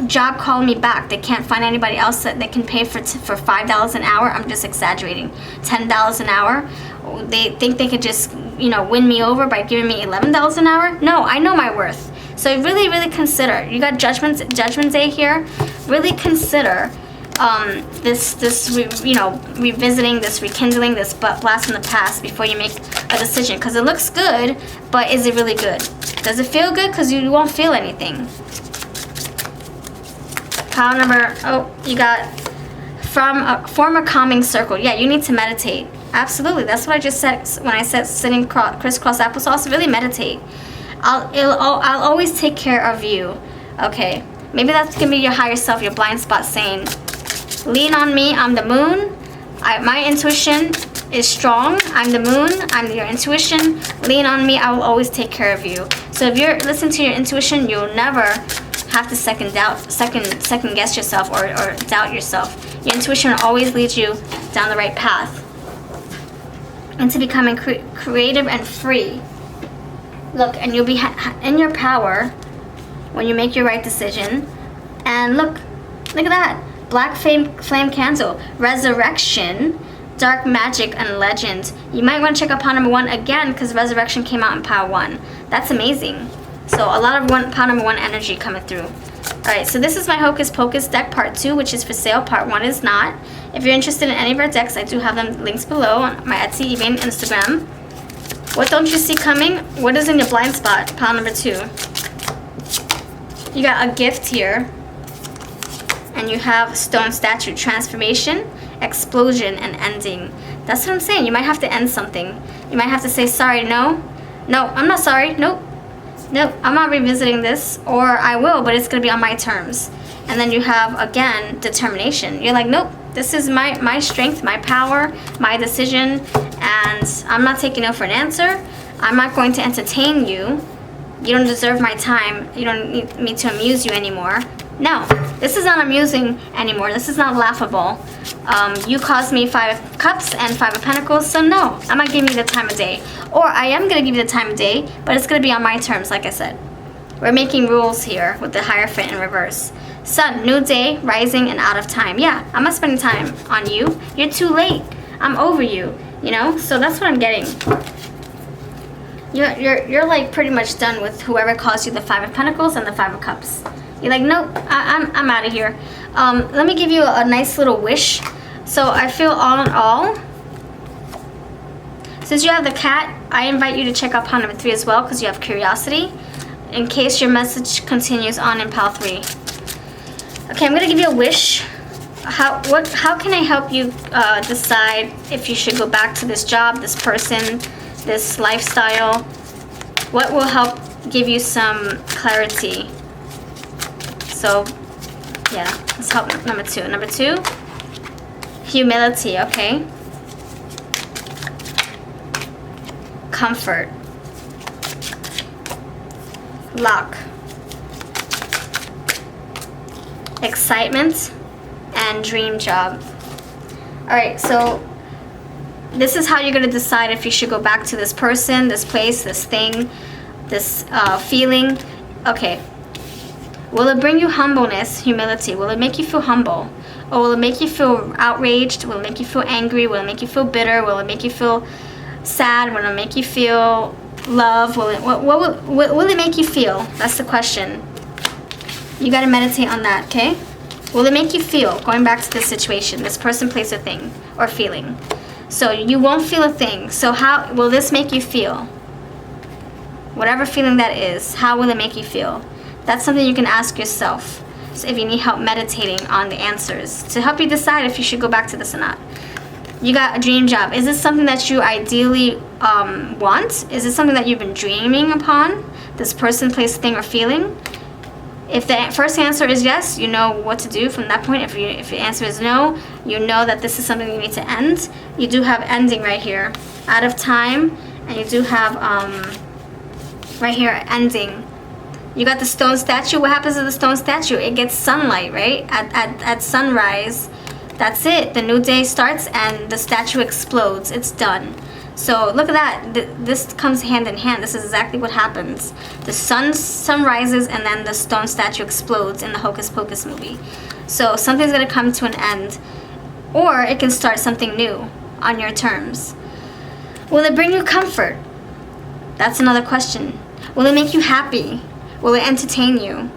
job calling me back? They can't find anybody else that they can pay for $5 an hour. I'm just exaggerating. $10 an hour. They think they could just, you know, win me over by giving me $11 an hour. No, I know my worth. So really, really consider. You got Judgment Day here. Really consider revisiting, this rekindling, this blast from the past before you make a decision. Because it looks good, but is it really good? Does it feel good? Because you won't feel anything. Pile number, you got form a calming circle. Yeah, you need to meditate. Absolutely, that's what I just said when I said sitting crisscross applesauce. Really meditate. I'll always take care of you. Okay, maybe that's gonna be your higher self, your blind spot saying, lean on me, I'm the moon. My intuition is strong. I'm the moon, I'm your intuition. Lean on me, I will always take care of you. So if you're listening to your intuition, you'll never have to second guess yourself or doubt yourself. Your intuition will always lead you down the right path into becoming creative and free. Look, and you'll be in your power when you make your right decision. And look at that. Black flame candle, resurrection, dark magic, and legend. You might want to check out pile number 1 again because resurrection came out in pile 1. That's amazing. So a lot of pile number 1 energy coming through. Alright, so this is my Hocus Pocus deck part 2, which is for sale. Part 1 is not. If you're interested in any of our decks, I do have them links below on my Etsy, eBay, and Instagram. What don't you see coming? What is in your blind spot? Pile number 2. You got a gift here. And you have stone statue, transformation, explosion, and ending. That's what I'm saying. You might have to end something. You might have to say, sorry, no, I'm not sorry, nope, I'm not revisiting this, or I will, but it's gonna be on my terms. And then you have, again, determination. You're like, nope, this is my strength, my power, my decision, and I'm not taking no for an answer. I'm not going to entertain you. You don't deserve my time. You don't need me to amuse you anymore. No, this is not amusing anymore. This is not laughable. You caused me 5 cups and 5 of pentacles, so no, I'm not giving you the time of day. Or I am going to give you the time of day, but it's going to be on my terms, like I said. We're making rules here with the Hierophant in reverse. Sun, new day, rising, and out of time. Yeah, I'm not spending time on you. You're too late. I'm over you, you know? So that's what I'm getting. You're like pretty much done with whoever caused you the 5 of pentacles and the 5 of cups. You're like, nope, I'm out of here. Let me give you a nice little wish. So I feel all in all, since you have the cat, I invite you to check out pile number 3 as well because you have curiosity in case your message continues on in pile 3. Okay, I'm going to give you a wish. How can I help you decide if you should go back to this job, this person, this lifestyle? What will help give you some clarity? So, yeah, let's help number 2. Number 2, humility, okay? Comfort. Luck. Excitement. And dream job. Alright, so this is how you're going to decide if you should go back to this person, this place, this thing, this feeling. Okay. Will it bring you humbleness, humility? Will it make you feel humble? Or will it make you feel outraged? Will it make you feel angry? Will it make you feel bitter? Will it make you feel sad? Will it make you feel love? What will it make you feel? That's the question. You got to meditate on that, okay? Will it make you feel, going back to this situation, this person, place, or thing, or feeling? So you won't feel a thing. So how will this make you feel? Whatever feeling that is, how will it make you feel? That's something you can ask yourself. So if you need help meditating on the answers to help you decide if you should go back to this or not. You got a dream job. Is this something that you ideally want? Is it something that you've been dreaming upon? This person, place, thing, or feeling? If the first answer is yes, you know what to do from that point. If your answer is no, you know that this is something you need to end. You do have ending right here. Out of time, and you do have right here, ending. You got the stone statue. What happens to the stone statue? It gets sunlight, right? At sunrise. That's it. The new day starts and the statue explodes. It's done. So look at that. This comes hand in hand. This is exactly what happens. The sun rises and then the stone statue explodes in the Hocus Pocus movie. So something's going to come to an end, or it can start something new on your terms. Will it bring you comfort? That's another question. Will it make you happy? Will it entertain you?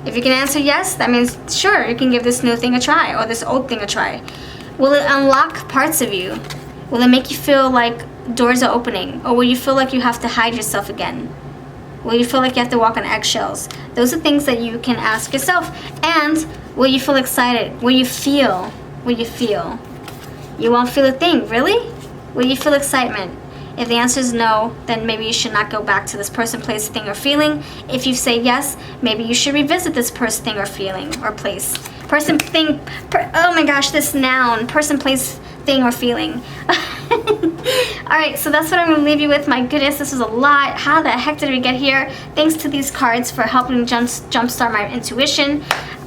If you can answer yes, that means sure, you can give this new thing a try or this old thing a try. Will it unlock parts of you? Will it make you feel like doors are opening? Or will you feel like you have to hide yourself again? Will you feel like you have to walk on eggshells? Those are things that you can ask yourself. And will you feel excited? Will you feel? Will you feel? You won't feel a thing, really? Will you feel excitement? If the answer is no, then maybe you should not go back to this person, place, thing, or feeling. If you say yes, maybe you should revisit this person, thing, or feeling, or place. Person, thing, oh my gosh, this noun. Person, place, thing, or feeling. Alright, so that's what I'm going to leave you with. My goodness, this was a lot. How the heck did we get here? Thanks to these cards for helping jumpstart my intuition.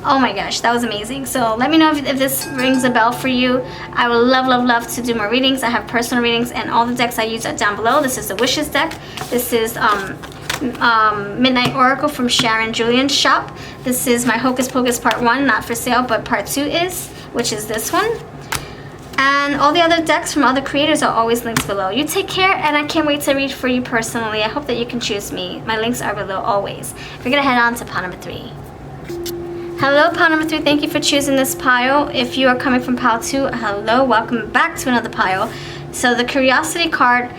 Oh my gosh, that was amazing. So let me know if this rings a bell for you. I would love to do more readings. I have personal readings, and all the decks I use are down below. This is the Wishes deck. This is Midnight Oracle from Sharon Julian's shop. This is my Hocus Pocus Part 1, not for sale, but Part 2 is, which is this one. And all the other decks from other creators are always linked below. You take care, and I can't wait to read for you personally. I hope that you can choose me. My links are below always. We're going to head on to pile number 3. Hello, pile number 3. Thank you for choosing this pile. If you are coming from pile 2, hello. Welcome back to another pile. So the Curiosity card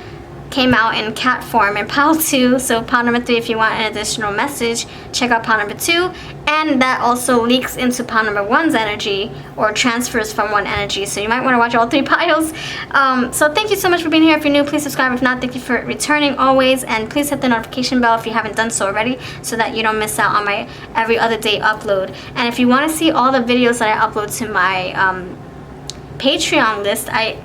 came out in cat form in pile 2. So pile number 3, if you want an additional message, check out pile number 2. And that also leaks into pile number 1's energy, or transfers from one energy. So you might want to watch all 3 piles. So thank you so much for being here. If you're new, please subscribe. If not, thank you for returning always. And please hit the notification bell if you haven't done so already, so that you don't miss out on my every other day upload. And if you want to see all the videos that I upload to my Patreon list, I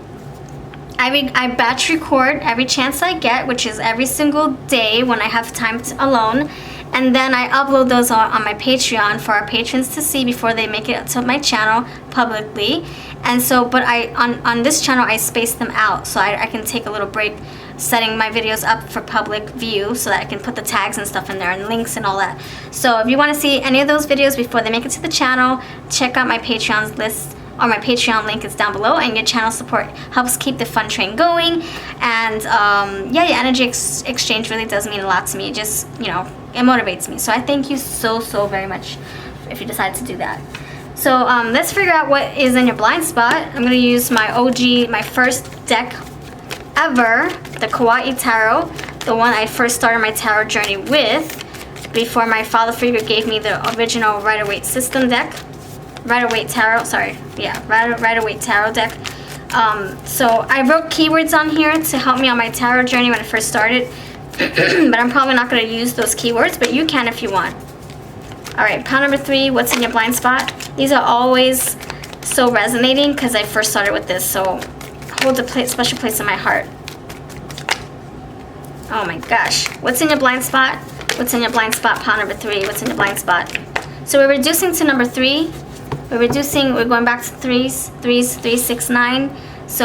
batch record every chance I get, which is every single day when I have time alone. And then I upload those on my Patreon for our patrons to see before they make it to my channel publicly. And so, but on this channel, I space them out so I can take a little break setting my videos up for public view, so that I can put the tags and stuff in there and links and all that. So if you want to see any of those videos before they make it to the channel, check out my Patreon's list. Or my Patreon link is down below, and your channel support helps keep the fun train going. And yeah, your energy exchange really does mean a lot to me. It just, you know, it motivates me. So I thank you so very much if you decide to do that. So let's figure out what is in your blind spot. I'm going to use my OG, my first deck ever, the Kawaii Tarot, the one I first started my tarot journey with before my father figure gave me the original Rider-Waite system deck. Rider-Waite Tarot, sorry, yeah, Rider-Waite Tarot deck. So I wrote keywords on here to help me on my tarot journey when I first started, but I'm probably not going to use those keywords, but you can if you want. Alright, pile number 3, what's in your blind spot? These are always so resonating because I first started with this, so hold a special place in my heart. Oh my gosh, what's in your blind spot? What's in your blind spot, pile number 3? What's in your blind spot? So we're reducing to number 3. We're going back to 3s, 3, 6, 9. So,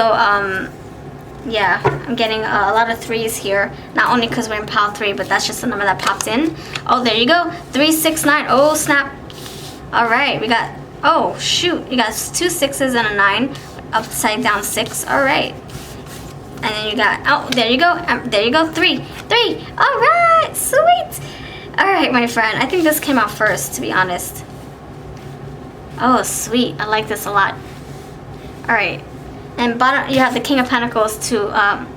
yeah, I'm getting a lot of 3s here. Not only because we're in pile 3, but that's just the number that popped in. Oh, there you go. 3, 6, 9. Oh, snap. All right, we got, oh, shoot. You got 2 6s and a 9. Upside down 6. All right. And then you got, oh, there you go. There you go. 3. 3. All right. Sweet. All right, my friend. I think this came out first, to be honest. Oh, sweet. I like this a lot. Alright. And bottom, you have the King of Pentacles to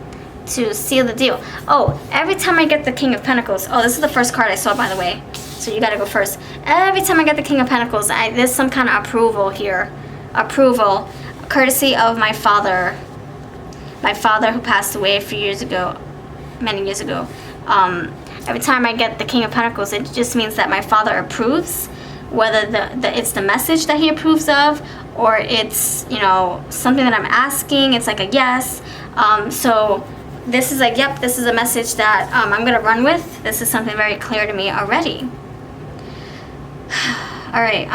seal the deal. Oh, every time I get the King of Pentacles. Oh, this is the first card I saw, by the way. So you gotta go first. Every time I get the King of Pentacles, there's some kind of approval here. Approval. Courtesy of my father. My father who passed away a few years ago. Many years ago. Every time I get the King of Pentacles, it just means that my father approves. Whether it's the message that he approves of, or it's, you know, something that I'm asking, it's like a yes. So this is like, yep, this is a message that I'm gonna run with. This is something very clear to me already. All right.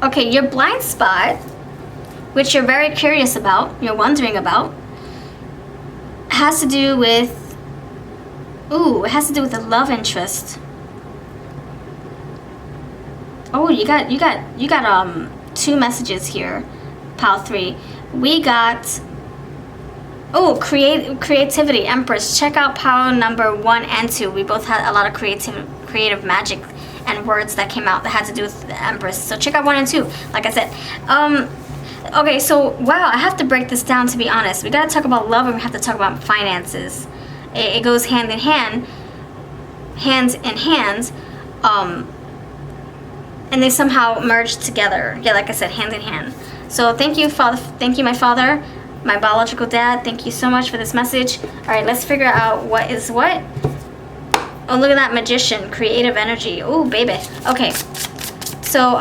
Okay, your blind spot which you're very curious about, you're wondering about, has to do with, it has to do with the love interest. Oh, you got 2 messages here, pile 3. We got, creativity, Empress. Check out pile number 1 and 2. We both had a lot of creative magic and words that came out that had to do with the Empress. So check out 1 and 2, like I said. Okay, so wow, I have to break this down, to be honest. We gotta talk about love and we have to talk about finances. It goes hand in hand, hands in hands, and they somehow merge together. Yeah, like I said, hand in hand. So thank you, Father. Thank you, my father, my biological dad. Thank you so much for this message. All right, let's figure out what is what. Oh, look at that magician, creative energy. Oh, baby. Okay, so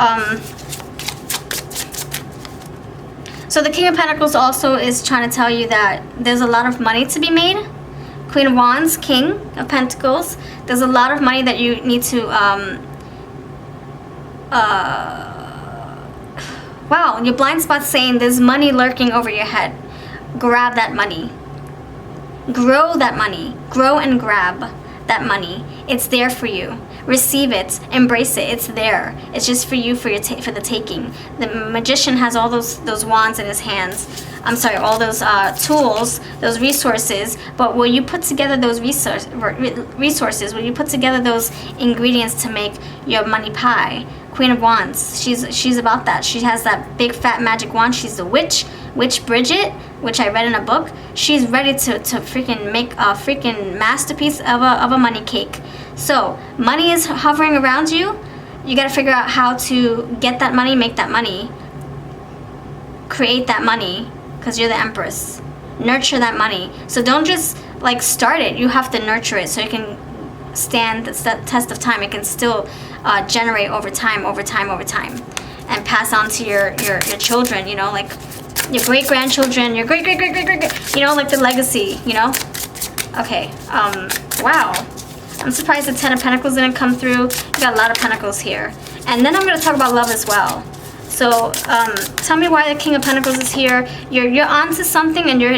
so the King of Pentacles also is trying to tell you that there's a lot of money to be made. Queen of Wands, King of Pentacles. There's a lot of money that you need to wow, your blind spot's saying there's money lurking over your head. Grab that money. Grow that money. Grow and grab that money. It's there for you. Receive it. Embrace it. It's there. It's just for you, for the taking. The magician has all those wands in his hands. I'm sorry, all those tools, those resources. But will you put together those resources? Will you put together those ingredients to make your money pie? Queen of Wands. She's about that. She has that big fat magic wand. She's the witch Bridget, which I read in a book. She's ready to freaking make a freaking masterpiece of a money cake. So money is hovering around you. You got to figure out how to get that money, make that money, create that money, because you're the Empress. Nurture that money. So don't just like start it. You have to nurture it so it can stand the test of time. It can still generate over time, and pass on to your children. You know, like your great-grandchildren, your great, you know, like the legacy, you know? Okay, wow. I'm surprised the 10 of Pentacles didn't come through. You got a lot of Pentacles here. And then I'm going to talk about love as well. So, tell me why the King of Pentacles is here. You're onto something and you're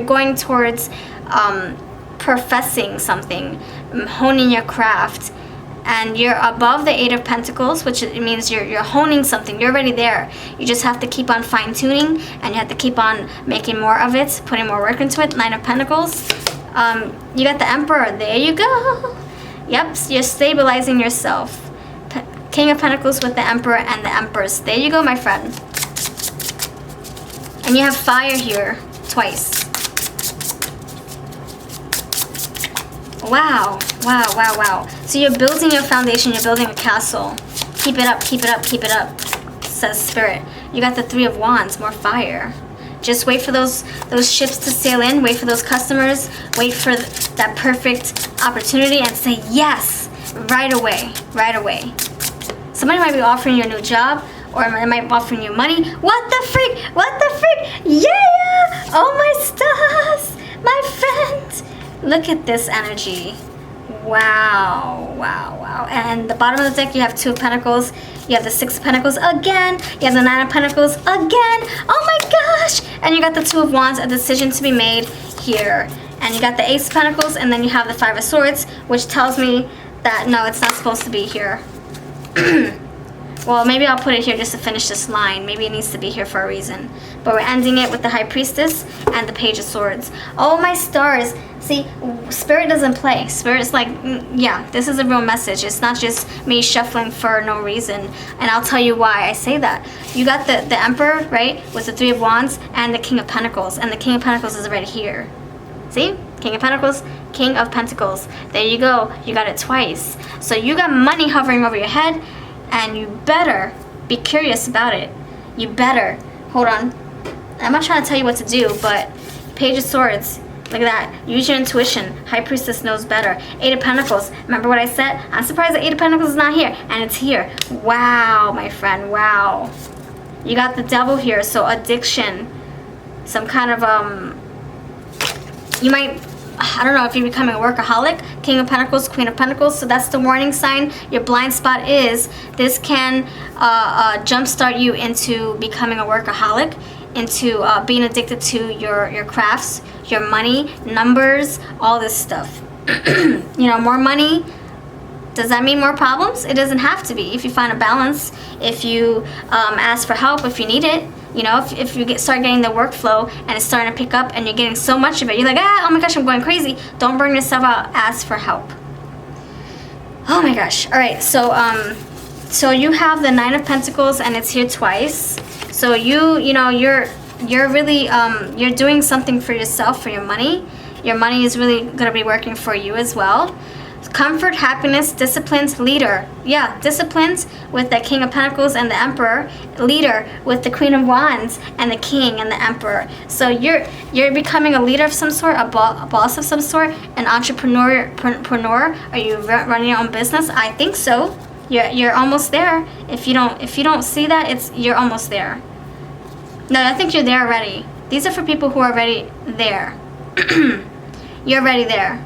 going towards, professing something, honing your craft. And you're above the 8 of Pentacles, which means you're honing something. You're already there. You just have to keep on fine-tuning, and you have to keep on making more of it, putting more work into it. 9 of Pentacles. You got the Emperor. There you go. Yep, you're stabilizing yourself. King of Pentacles with the Emperor and the Empress. There you go, my friend. And you have fire here twice. Wow, wow, wow, wow. So you're building your foundation, you're building a castle. Keep it up, keep it up, keep it up, says Spirit. You got the 3 of Wands, more fire. Just wait for those ships to sail in, wait for those customers, wait for that perfect opportunity and say yes, right away, right away. Somebody might be offering you a new job, or they might be offering you money. What the freak, what the freak, yeah! Oh my stars, my friend. Look at this energy. Wow, wow, wow. And the bottom of the deck, you have 2 of Pentacles. You have the 6 of Pentacles again. You have the 9 of Pentacles again. Oh my gosh. And you got the 2 of Wands, a decision to be made here. And you got the Ace of Pentacles, and then you have the 5 of Swords, which tells me that, no, it's not supposed to be here. Well, maybe I'll put it here just to finish this line. Maybe it needs to be here for a reason. But we're ending it with the High Priestess and the Page of Swords. Oh, my stars. See, Spirit doesn't play. Spirit's like, yeah, this is a real message. It's not just me shuffling for no reason. And I'll tell you why I say that. You got the Emperor, right, with the 3 of Wands and the King of Pentacles. And the King of Pentacles is right here. See? King of Pentacles, King of Pentacles. There you go. You got it twice. So you got money hovering over your head. And you better be curious about it. You better. Hold on. I'm not trying to tell you what to do, but Page of Swords. Look at that. Use your intuition. High Priestess knows better. 8 of Pentacles. Remember what I said? I'm surprised the 8 of Pentacles is not here. And it's here. Wow, my friend. Wow. You got the Devil here. So addiction. Some kind of, you might I don't know if you're becoming a workaholic. King of Pentacles, Queen of Pentacles. So that's the warning sign. Your blind spot is this can jumpstart you into becoming a workaholic, into being addicted to your crafts, your money, numbers, all this stuff. You know, more money. Does that mean more problems? It doesn't have to be. If you find a balance, if you ask for help, if you need it, you know, if you start getting the workflow and it's starting to pick up and you're getting so much of it, you're like, oh my gosh, I'm going crazy. Don't burn yourself out. Ask for help. Oh my gosh. All right. So you have the Nine of Pentacles and it's here twice. So you know, you're really you're doing something for yourself, for your money. Your money is really going to be working for you as well. Comfort, happiness, disciplines, leader. Yeah, disciplines with the King of Pentacles and the Emperor. Leader with the Queen of Wands and the King and the Emperor. So you're becoming a leader of some sort, a boss of some sort, an entrepreneur. Are you running your own business? I think so. You're almost there. If you don't see that, you're almost there. No, I think you're there already. These are for people who are already there. You're already there.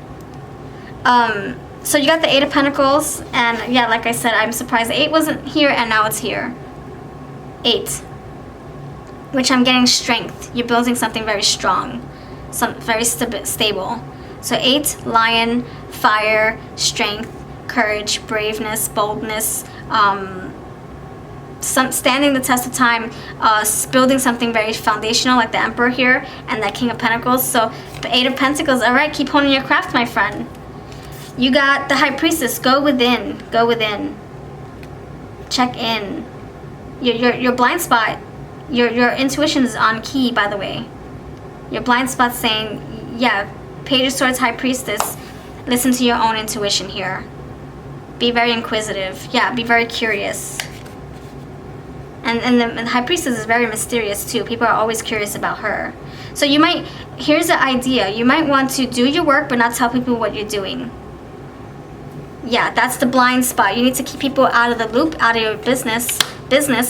So you got the Eight of Pentacles, and yeah, like I said, I'm surprised the 8 wasn't here, and now it's here. 8. Which I'm getting strength. You're building something very strong. Very stable. So 8, Lion, fire, strength, courage, braveness, boldness, standing the test of time, building something very foundational like the Emperor here, and that King of Pentacles. So the 8 of Pentacles, alright, keep honing your craft, my friend. You got the High Priestess. Go within. Go within. Check in. Your blind spot. Your intuition is on key, by the way. Your blind spot saying, yeah, Page of Swords, High Priestess. Listen to your own intuition here. Be very inquisitive. Yeah, be very curious. And the High Priestess is very mysterious too. People are always curious about her. So you might, here's the idea. You might want to do your work but not tell people what you're doing. Yeah, that's the blind spot. You need to keep people out of the loop, out of your business,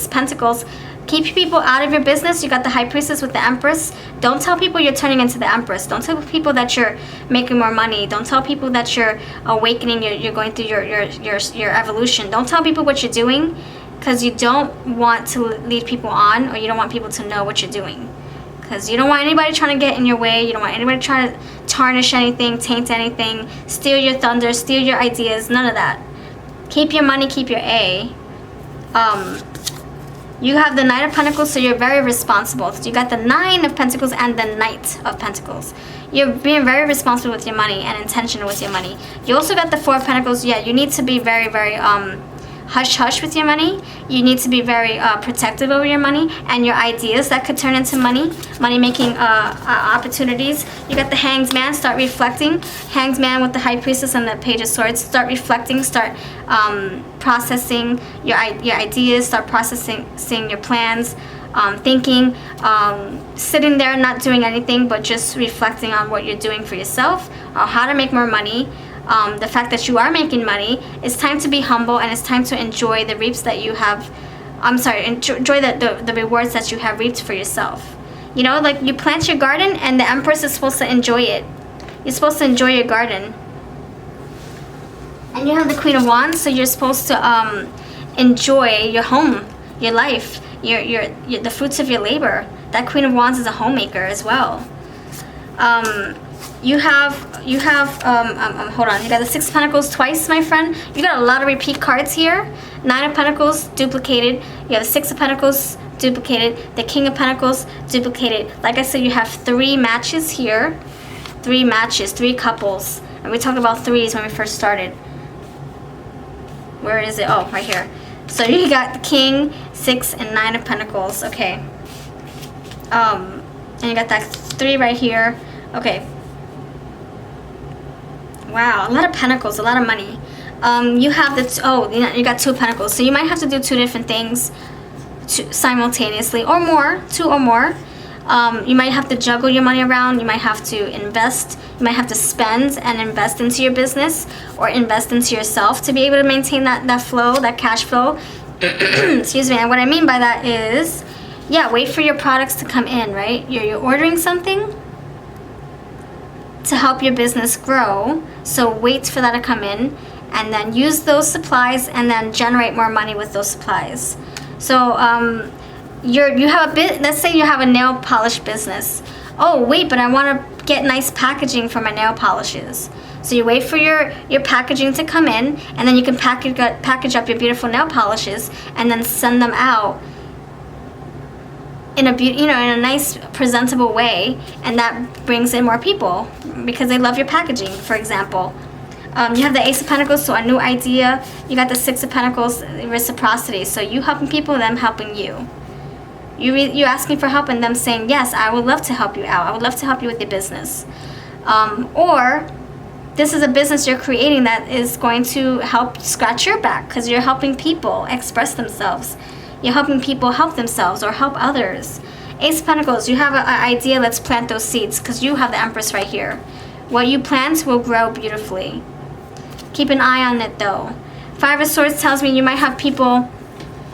Pentacles. Keep people out of your business. You got the High Priestess with the Empress. Don't tell people you're turning into the Empress. Don't tell people that you're making more money. Don't tell people that you're awakening, you're going through your evolution. Don't tell people what you're doing, because you don't want to lead people on, or you don't want people to know what you're doing. Because you don't want anybody trying to get in your way. You don't want anybody trying to tarnish anything, taint anything, steal your thunder, steal your ideas. None of that. Keep your money, keep your A. You have the Knight of Pentacles, so you're very responsible. So you got the 9 of Pentacles and the Knight of Pentacles. You're being very responsible with your money and intentional with your money. You also got the 4 of Pentacles. Yeah, you need to be very, very hush-hush with your money. You need to be very protective over your money and your ideas that could turn into money-making opportunities. You got the Hanged Man. Start reflecting. Hanged Man with the High Priestess and the Page of Swords. Start reflecting. Start processing your ideas. Start processing your plans. Thinking, sitting there not doing anything but just reflecting on what you're doing for yourself, or how to make more money. The fact that you are making money. It's time to be humble, and it's time to enjoy the reaps that you have. Enjoy the rewards that you have reaped for yourself. You know, like you plant your garden, and the Empress is supposed to enjoy it. You're supposed to enjoy your garden. And you have the Queen of Wands, so you're supposed to enjoy your home, your life, the fruits of your labor. That Queen of Wands is a homemaker as well. You have hold on, you got the 6 of Pentacles twice, my friend. You got a lot of repeat cards here. 9 of Pentacles duplicated. You have the 6 of Pentacles duplicated. The King of Pentacles duplicated. Like I said, you have 3 matches here. 3 matches, 3 couples. And we talked about 3s when we first started. Where is it? Oh, right here. So you got the King, 6, and 9 of Pentacles. Okay. And you got that 3 right here. Okay. Wow, a lot of pentacles, a lot of money. You have you got 2 pentacles, so you might have to do 2 different things simultaneously, or more, 2 or more. You might have to juggle your money around. You might have to invest. You might have to spend and invest into your business, or invest into yourself to be able to maintain that flow, that cash flow. Excuse me. And what I mean by that is, yeah, wait for your products to come in, right? You're ordering something. to help your business grow. So wait for that to come in, and then use those supplies, and then generate more money with those supplies. So you have a bit. Let's say you have a nail polish business. Oh wait, but I want to get nice packaging for my nail polishes. So you wait for your packaging to come in, and then you can package up your beautiful nail polishes, and then send them out in a in a nice presentable way, and that brings in more people because they love your packaging. For example, you have the Ace of Pentacles, so a new idea. You got the Six of Pentacles, reciprocity. So you helping people, them helping you. You asking for help, and them saying, yes, I would love to help you out. I would love to help you with your business. Or this is a business you're creating that is going to help scratch your back because you're helping people express themselves. You're helping people help themselves or help others. Ace of Pentacles, you have an idea, let's plant those seeds, because you have the Empress right here. What you plant will grow beautifully. Keep an eye on it though. Five of Swords tells me you might have people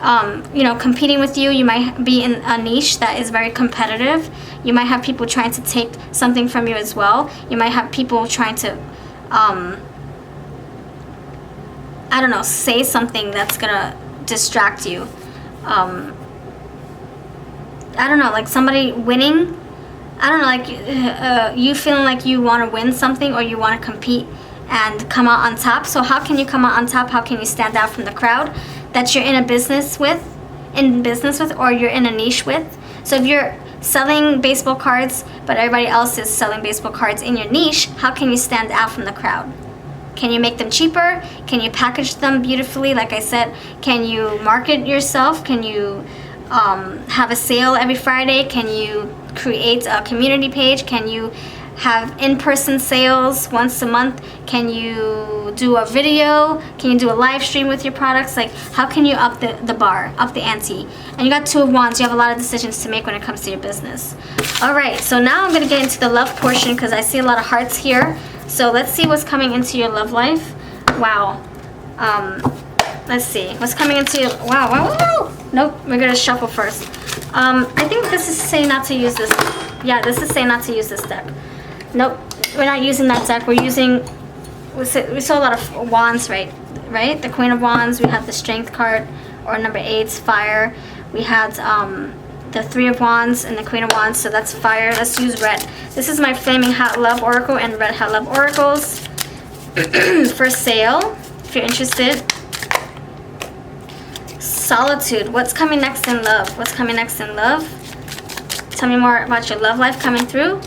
competing with you. You might be in a niche that is very competitive. You might have people trying to take something from you as well. You might have people trying to say something that's gonna distract you. Like somebody winning. You feeling like you want to win something, or you want to compete and come out on top. So how can you come out on top? How can you stand out from the crowd that you're in business with, or you're in a niche with? So if you're selling baseball cards, but everybody else is selling baseball cards in your niche, how can you stand out from the crowd? Can you make them cheaper? Can you package them beautifully? Like I said, can you market yourself? Can you have a sale every Friday? Can you create a community page? Can you have in-person sales once a month? Can you do a video? Can you do a live stream with your products? Like, how can you up the bar, up the ante? And you got Two of Wands. You have a lot of decisions to make when it comes to your business. All right, so now I'm going to get into the love portion because I see a lot of hearts here. So let's see what's coming into your love life. Wow. Let's see. What's coming into your... Wow. Nope, we're going to shuffle first. I think this is saying not to use this. Yeah, this is saying not to use this deck. Nope, we're not using that deck. We're using... We saw a lot of wands, right? The Queen of Wands. We have the Strength card, or number 8's Fire. We had the Three of Wands and the Queen of Wands, so that's fire. Let's use red. This is my Flaming Hot Love Oracle and Red Hot Love Oracles for sale, if you're interested. Solitude. What's coming next in love? What's coming next in love? Tell me more about your love life coming through.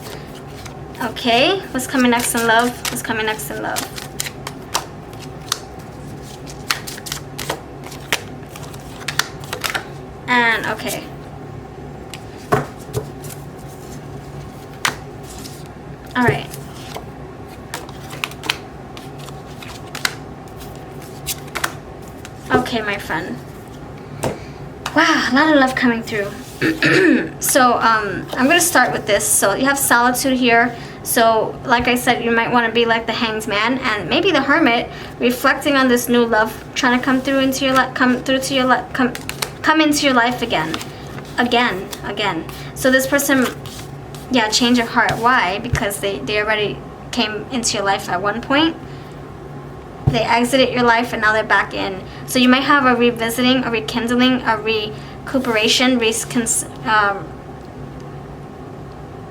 Okay. What's coming next in love? What's coming next in love? And okay. All right. Okay, my friend. Wow, a lot of love coming through. So, I'm going to start with this. So, you have Solitude here. So, like I said, you might want to be like the Hanged Man and maybe the Hermit, reflecting on this new love, trying to come through into your life, come into your life again. So, this person, yeah, change of heart. Why? Because they already came into your life at one point. They exited your life and now they're back in. So you might have a revisiting, a rekindling, a recuperation,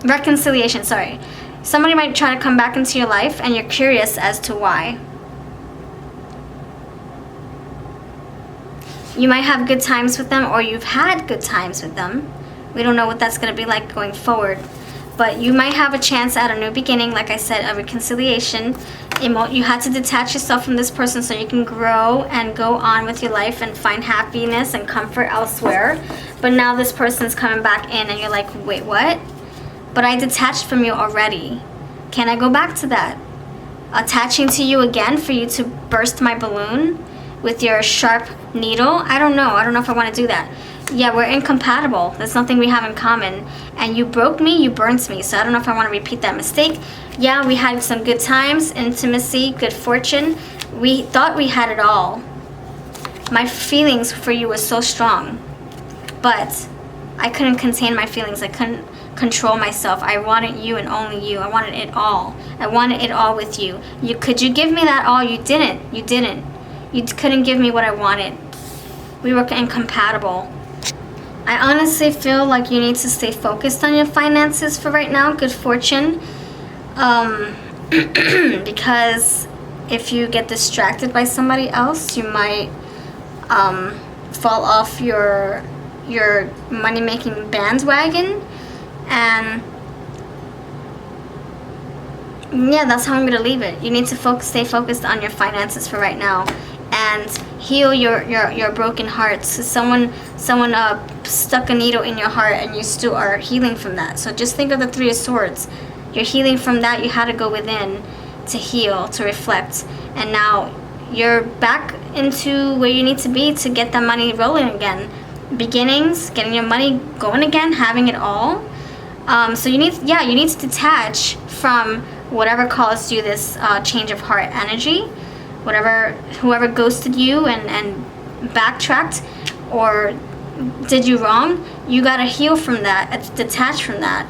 reconciliation, sorry. Somebody might try to come back into your life and you're curious as to why. You might have good times with them, or you've had good times with them. We don't know what that's going to be like going forward. But you might have a chance at a new beginning, like I said, a reconciliation. You had to detach yourself from this person so you can grow and go on with your life and find happiness and comfort elsewhere. But now this person's coming back in and you're like, wait, what? But I detached from you already. Can I go back to that? Attaching to you again for you to burst my balloon with your sharp needle? I don't know if I want to do that. Yeah, we're incompatible. There's nothing we have in common. And you broke me, you burnt me. So I don't know if I want to repeat that mistake. Yeah, we had some good times, intimacy, good fortune. We thought we had it all. My feelings for you were so strong. But I couldn't contain my feelings. I couldn't control myself. I wanted you and only you. I wanted it all. I wanted it all with you. Could you give me that all? You didn't. You didn't. You couldn't give me what I wanted. We were incompatible. I honestly feel like you need to stay focused on your finances for right now. Good fortune. Because if you get distracted by somebody else, you might fall off your money-making bandwagon. And yeah, that's how I'm gonna leave it. You need to stay focused on your finances for right now, and heal your broken hearts. So someone stuck a needle in your heart, and you still are healing from that. So just think of the Three of Swords. You're healing from that. You had to go within to heal, to reflect, and now you're back into where you need to be to get that money rolling again. Beginnings, getting your money going again, having it all. So you need to detach from whatever caused you this change of heart energy, whoever ghosted you and backtracked or did you wrong. You gotta heal from that, detach from that,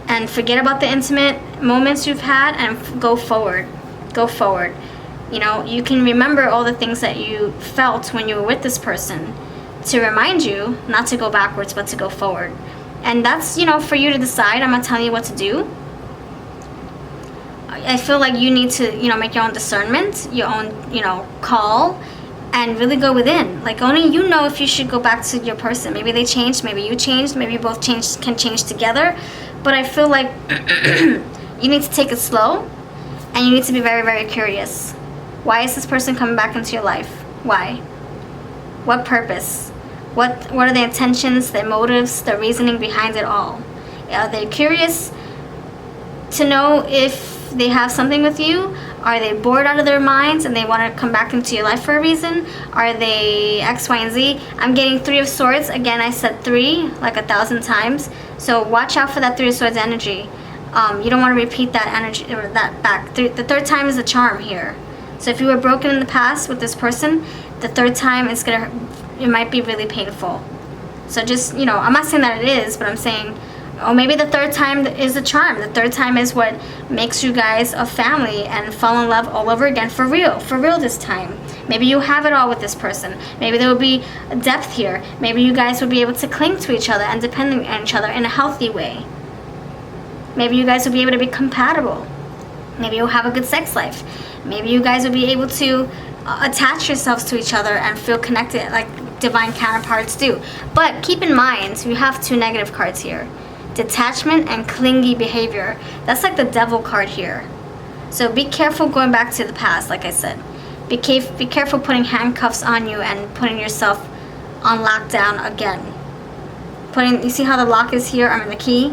and forget about the intimate moments you've had and go forward. Go forward. You know, you can remember all the things that you felt when you were with this person to remind you not to go backwards but to go forward. And that's, you know, for you to decide. I'm not telling you what to do. I feel like you need to, you know, make your own discernment, your own, you know, call, and really go within. Like, only you know if you should go back to your person. Maybe they changed, maybe you changed, maybe you both can change together. But I feel like you need to take it slow, and you need to be very, very curious. Why is this person coming back into your life? Why? What purpose? What are the intentions, the motives, the reasoning behind it all? Are they curious to know if they have something with you? Are they bored out of their minds and they want to come back into your life for a reason? Are they X, Y, and Z? I'm getting Three of Swords. Again, I said 3 like 1,000 times. So watch out for that Three of Swords energy. You don't want to repeat that energy or that back. The third time is a charm here. So if you were broken in the past with this person, the third time it might be really painful. So just, you know, I'm not saying that it is, but I'm saying, oh, maybe the third time is a charm. The third time is what makes you guys a family and fall in love all over again for real this time. Maybe you have it all with this person. Maybe there will be depth here. Maybe you guys will be able to cling to each other and depend on each other in a healthy way. Maybe you guys will be able to be compatible. Maybe you'll have a good sex life. Maybe you guys will be able to attach yourselves to each other and feel connected like divine counterparts do. But keep in mind, you have 2 negative cards here. Detachment and clingy behavior. That's like the devil card here. So be careful going back to the past, like I said. Be careful putting handcuffs on you and putting yourself on lockdown again. You see how the lock is here? I mean the key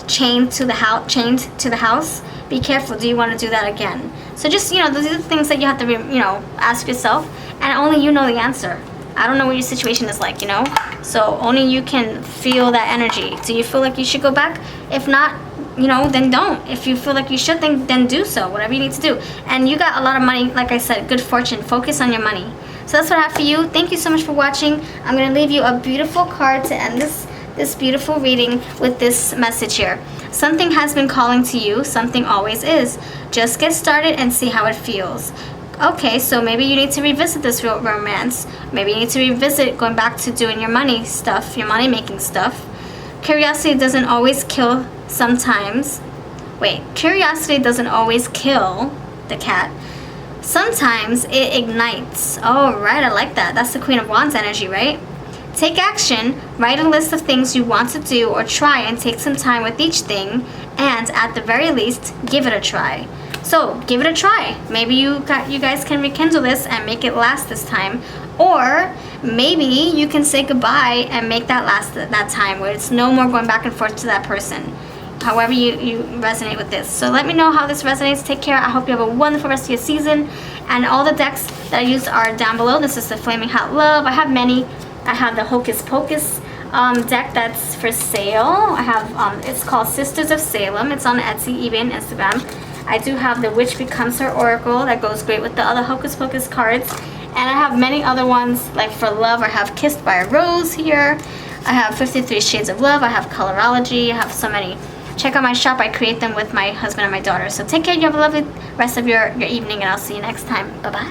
chained to the house. Be careful. Do you want to do that again? So just, you know, those are the things that you have to, you know, ask yourself, and only you know the answer. I don't know what your situation is like, you know? So only you can feel that energy. Do you feel like you should go back? If not, you know, then don't. If you feel like you should, then do so. Whatever you need to do. And you got a lot of money, like I said, good fortune. Focus on your money. So that's what I have for you. Thank you so much for watching. I'm going to leave you a beautiful card to end this beautiful reading with this message here. Something has been calling to you. Something always is. Just get started and see how it feels. Okay, so maybe you need to revisit this romance. Maybe you need to revisit going back to doing your money stuff, your money-making stuff. Curiosity doesn't always kill sometimes. Wait, curiosity doesn't always kill the cat. Sometimes it ignites. Oh, right, I like that. That's the Queen of Wands energy, right? Take action. Write a list of things you want to do or try and take some time with each thing. And at the very least, give it a try. So give it a try. Maybe you guys can rekindle this and make it last this time. Or maybe you can say goodbye and make that last that time where it's no more going back and forth to that person. However you resonate with this. So let me know how this resonates. Take care. I hope you have a wonderful rest of your season. And all the decks that I used are down below. This is the Flaming Hot Love. I have many. I have the Hocus Pocus deck that's for sale. I have, it's called Sisters of Salem. It's on Etsy, eBay, and Instagram. I do have the Witch Becomes Her Oracle that goes great with the other Hocus Pocus cards. And I have many other ones, like for love, I have Kissed by a Rose here. I have 53 Shades of Love. I have Colorology. I have so many. Check out my shop. I create them with my husband and my daughter. So take care. You have a lovely rest of your evening, and I'll see you next time. Bye-bye.